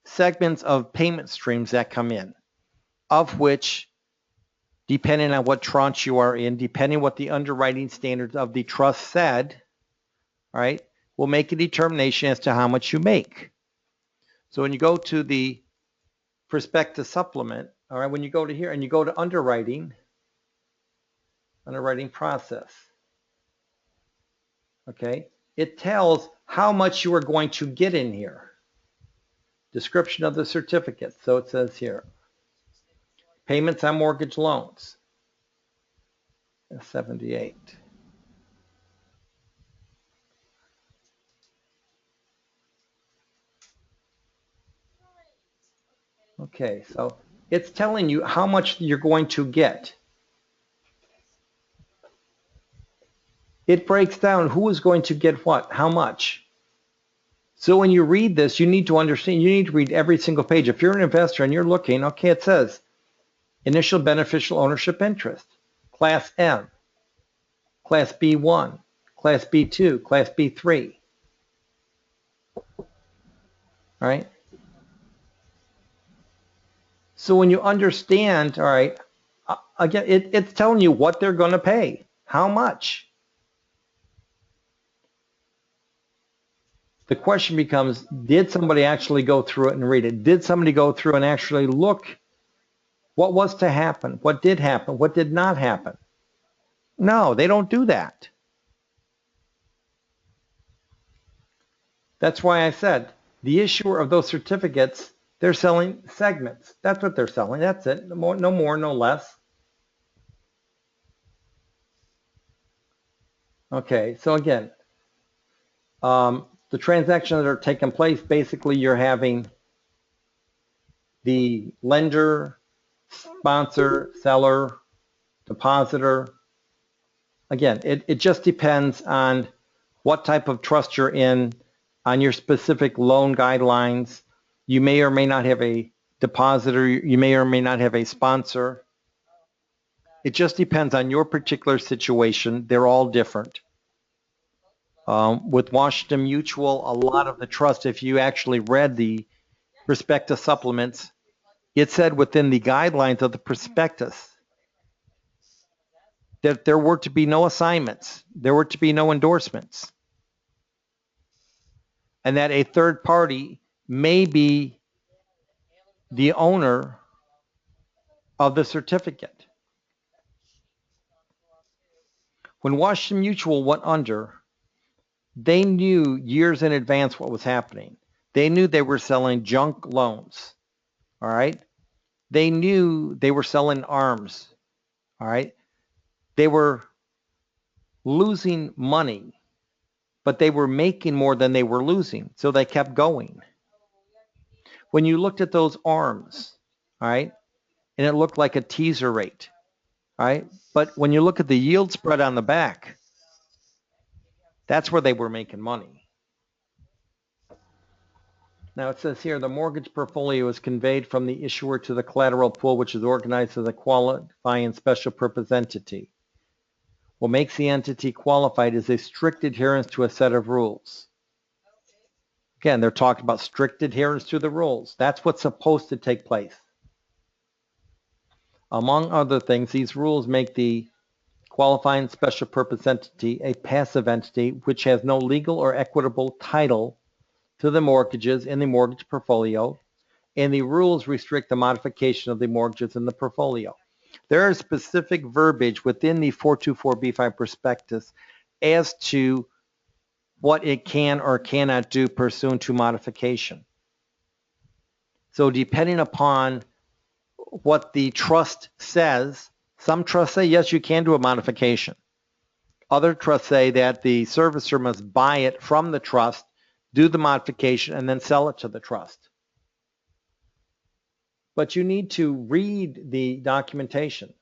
segments of payment streams that come in, of which, depending on what tranche you are in, depending what the underwriting standards of the trust said, all right, will make a determination as to how much you make. So when you go to the prospectus supplement, all right, when you go to here and you go to underwriting process, okay, it tells how much you are going to get in here. Description of the certificate. So it says here, payments on mortgage loans, 78. Okay, so it's telling you how much you're going to get. It breaks down who is going to get what, how much. So when you read this, you need to understand, you need to read every single page. If you're an investor and you're looking, okay, it says initial beneficial ownership interest, Class M, Class B1, Class B2, Class B3. All right? So when you understand, all right, again, it's telling you what they're going to pay, how much. The question becomes, did somebody actually go through it and read it? Did somebody go through and actually look what was to happen? What did happen? What did not happen? No, they don't do that. That's why I said the issuer of those certificates, they're selling segments. That's what they're selling. That's it. No more, no less. Okay, so again, the transactions that are taking place, basically you're having the lender, sponsor, seller, depositor. Again, it just depends on what type of trust you're in, on your specific loan guidelines. You may or may not have a depositor. You may or may not have a sponsor. It just depends on your particular situation. They're all different. With Washington Mutual, a lot of the trust, if you actually read the prospectus supplements, it said within the guidelines of the prospectus that there were to be no assignments, there were to be no endorsements, and that a third party may be the owner of the certificate. When Washington Mutual went under, they knew years in advance what was happening. They knew they were selling junk loans, all right? They knew they were selling arms, all right? They were losing money but they were making more than they were losing, so they kept going. When you looked at those arms, all right, and it looked like a teaser rate, all right, but when you look at the yield spread on the back, that's where they were making money. Now it says here, the mortgage portfolio is conveyed from the issuer to the collateral pool, which is organized as a qualifying special purpose entity. What makes the entity qualified is a strict adherence to a set of rules. Again, they're talking about strict adherence to the rules. That's what's supposed to take place. Among other things, these rules make the qualifying special purpose entity a passive entity which has no legal or equitable title to the mortgages in the mortgage portfolio, and the rules restrict the modification of the mortgages in the portfolio. There is specific verbiage within the 424B5 prospectus as to what it can or cannot do pursuant to modification. So depending upon what the trust says, some trusts say, yes, you can do a modification. Other trusts say that the servicer must buy it from the trust, do the modification, and then sell it to the trust. But you need to read the documentation.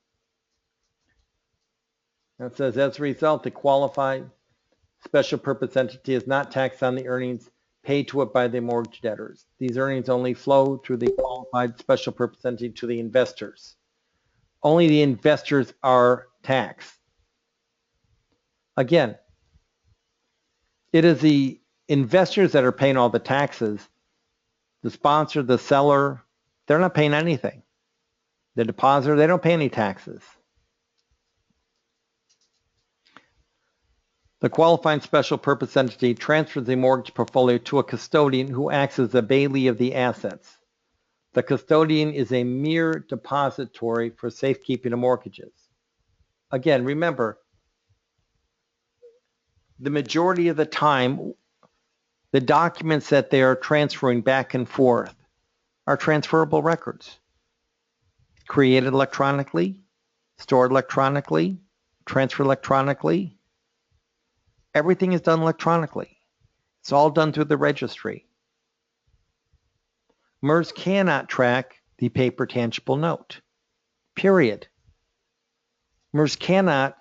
It says, as a result, the qualified special purpose entity is not taxed on the earnings paid to it by the mortgage debtors. These earnings only flow through the qualified special purpose entity to the investors. Only the investors are taxed. Again, it is the investors that are paying all the taxes. The sponsor, the seller, they're not paying anything. The depositor, they don't pay any taxes. The qualifying special purpose entity transfers the mortgage portfolio to a custodian who acts as the bailey of the assets. The custodian is a mere depository for safekeeping of mortgages. Again, remember, the majority of the time, the documents that they are transferring back and forth are transferable records. Created electronically, stored electronically, transferred electronically. Everything is done electronically. It's all done through the registry. MERS cannot track the paper tangible note, period. MERS cannot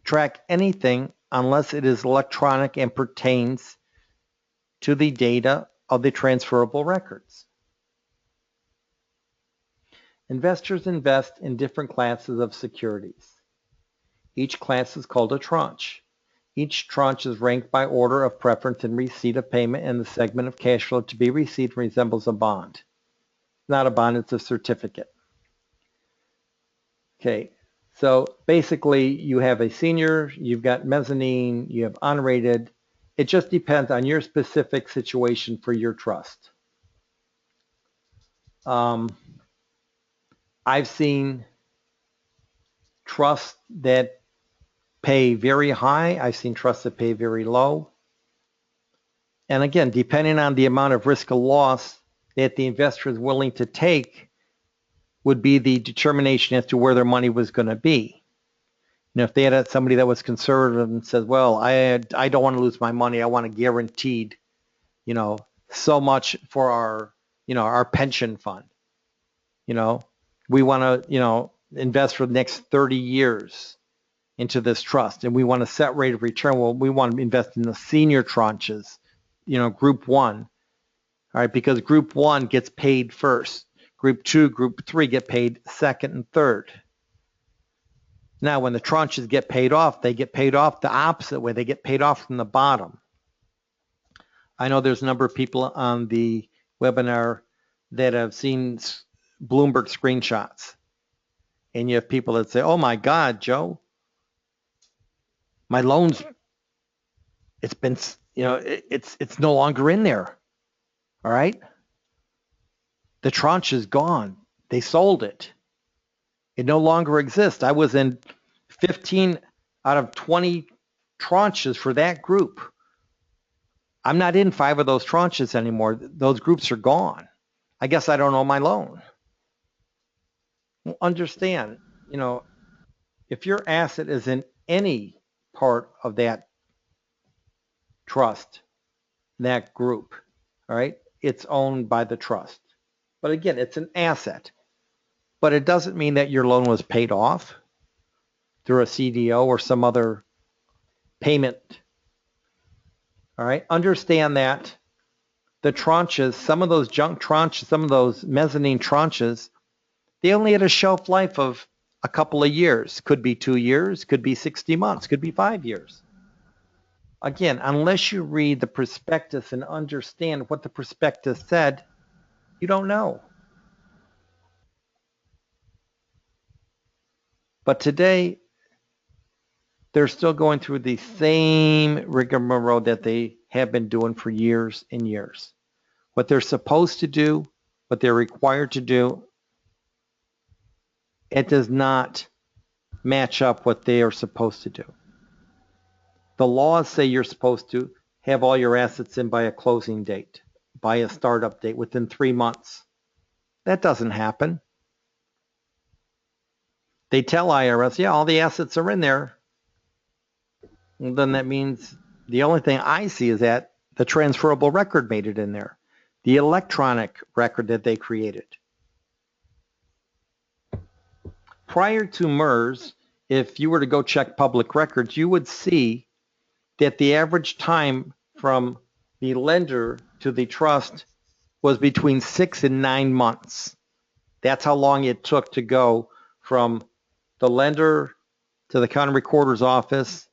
track anything unless it is electronic and pertains to the data of the transferable records. Investors invest in different classes of securities. Each class is called a tranche. Each tranche is ranked by order of preference in receipt of payment, and the segment of cash flow to be received resembles a bond. It's not a bond, it's a certificate. Okay, so basically you have a senior, you've got mezzanine, you have unrated. It just depends on your specific situation for your trust. I've seen trusts that pay very high. I've seen trusts that pay very low. And again, depending on the amount of risk of loss that the investor is willing to take would be the determination as to where their money was going to be. You know, if they had somebody that was conservative and says, well, I don't want to lose my money. I want a guaranteed, you know, so much for our, you know, our pension fund. You know, we want to, you know, invest for the next 30 years into this trust, and we want a set rate of return. Well, we want to invest in the senior tranches, you know, group one, all right, because group one gets paid first. Group two, group three get paid second and third. Now, when the tranches get paid off, they get paid off the opposite way. They get paid off from the bottom. I know there's a number of people on the webinar that have seen Bloomberg screenshots. And you have people that say, oh my God, Joe, my loans, it's been, you know, it's no longer in there. All right. The tranche is gone. They sold it. It no longer exists. I was in 15 out of 20 tranches for that group. I'm not in 5 of those tranches anymore. Those groups are gone. I guess I don't owe my loan. Well, understand, you know, if your asset is in any part of that trust, that group, all right? It's owned by the trust. But again, it's an asset. But it doesn't mean that your loan was paid off through a CDO or some other payment. All right? Understand that the tranches, some of those junk tranches, some of those mezzanine tranches, they only had a shelf life of a couple of years. Could be 2 years, could be 60 months, could be 5 years. Again, unless you read the prospectus and understand what the prospectus said, you don't know. But today, they're still going through the same rigmarole that they have been doing for years and years. What they're supposed to do, what they're required to do, it does not match up what they are supposed to do. The laws say you're supposed to have all your assets in by a closing date, by a startup date within 3 months. That doesn't happen. They tell IRS, yeah, all the assets are in there. Well, then that means the only thing I see is that the transferable record made it in there, the electronic record that they created. Prior to MERS, if you were to go check public records, you would see that the average time from the lender to the trust was between 6 and 9 months. That's how long it took to go from the lender to the county recorder's office,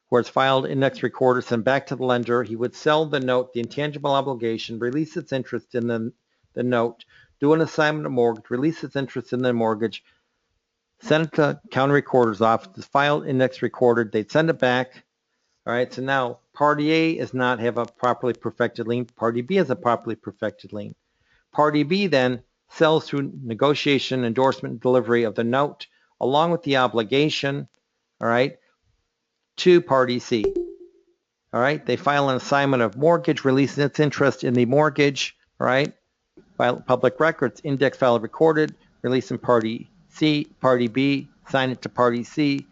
where it's filed, index recorder, sent back to the lender. He would sell the note, the intangible obligation, release its interest in the note, do an assignment of mortgage, release its interest in the mortgage, send it to county recorder's office, filed, index recorded. They'd send it back. All right, so now Party A does not have a properly perfected lien. Party B has a properly perfected lien. Party B then sells through negotiation, endorsement, delivery of the note, along with the obligation, all right, to Party C. All right, they file an assignment of mortgage, releasing its interest in the mortgage, all right, file public records, index file recorded, release in Party C, Party B, sign it to Party C,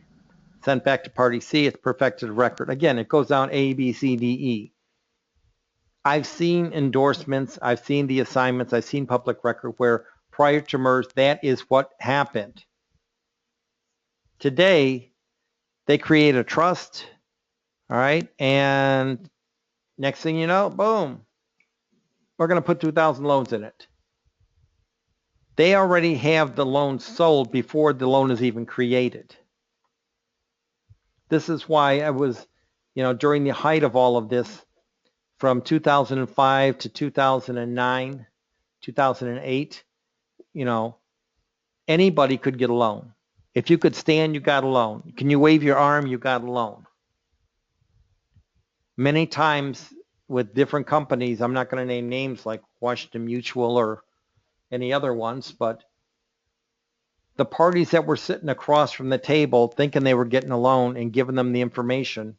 sent back to Party C, it's perfected record. Again, it goes down A, B, C, D, E. I've seen endorsements, I've seen the assignments, I've seen public record where prior to MERS, that is what happened. Today, they create a trust, all right, and next thing you know, boom, we're going to put 2,000 loans in it. They already have the loan sold before the loan is even created. This is why I was, during the height of all of this, from 2005 to 2009, 2008, anybody could get a loan. If you could stand, you got a loan. Can you wave your arm? You got a loan. Many times with different companies, I'm not going to name names like Washington Mutual or any other ones, but the parties that were sitting across from the table thinking they were getting a loan and giving them the information,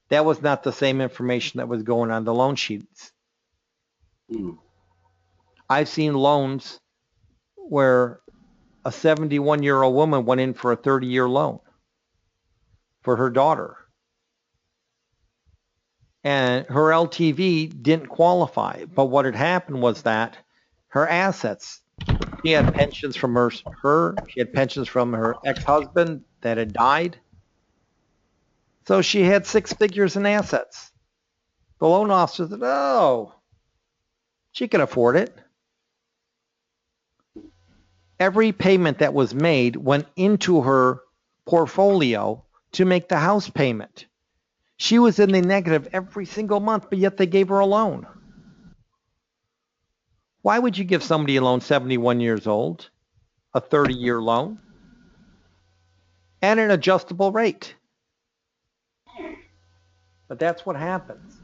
that was not the same information that was going on the loan sheets. I've seen loans where a 71-year-old woman went in for a 30-year loan for her daughter. And her LTV didn't qualify. But what had happened was that her assets, she had pensions from she had pensions from her ex-husband that had died. So she had 6 figures in assets. The loan officer said, oh, she can afford it. Every payment that was made went into her portfolio to make the house payment. She was in the negative every single month, but yet they gave her a loan. Why would you give somebody a loan 71 years old, a 30-year loan, and an adjustable rate? But that's what happens.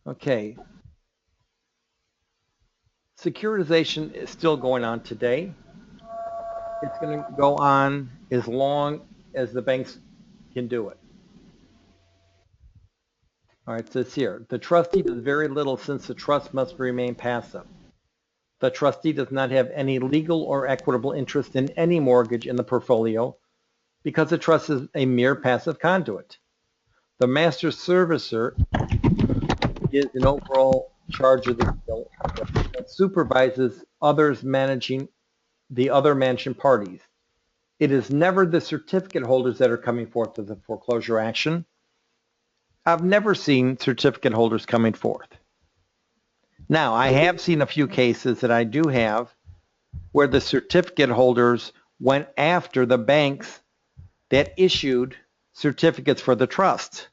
Okay. Securitization is still going on today. It's going to go on as long as the banks can do it. All right, so it's here. The trustee does very little since the trust must remain passive. The trustee does not have any legal or equitable interest in any mortgage in the portfolio, because the trust is a mere passive conduit. The master servicer is an overall charge of the deal that supervises others managing the other managing parties. It is never the certificate holders that are coming forth with the foreclosure action. I've never seen certificate holders coming forth. Now, I have seen a few cases that I do have where the certificate holders went after the banks that issued certificates for the trust.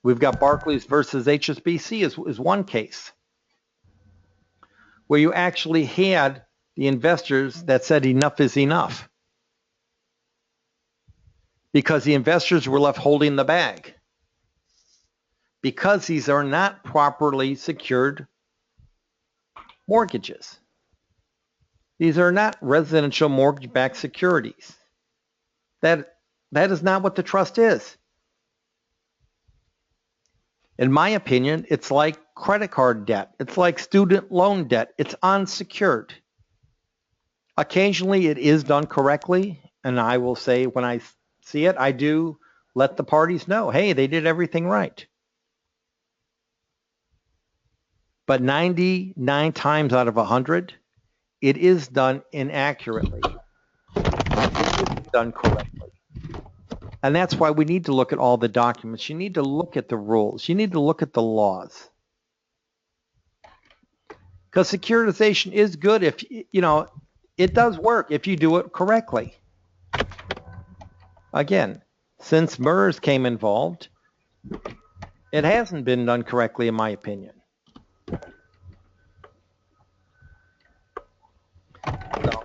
We've got Barclays versus HSBC is one case where you actually had the investors that said enough is enough because the investors were left holding the bag because these are not properly secured mortgages. These are not residential mortgage-backed securities. That is not what the trust is. In my opinion, it's like credit card debt. It's like student loan debt. It's unsecured. Occasionally it is done correctly, and I will say when I see it, I do let the parties know, hey, they did everything right. But 99 times out of 100, it is done inaccurately. It isn't done correctly. And that's why we need to look at all the documents. You need to look at the rules. You need to look at the laws. Because securitization is good if, it does work if you do it correctly. Again, since MERS came involved, it hasn't been done correctly, in my opinion. So,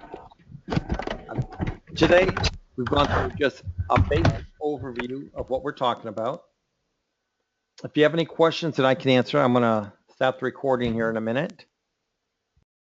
today, we've gone through just a basic overview of what we're talking about. If you have any questions that I can answer, I'm going to stop the recording here in a minute.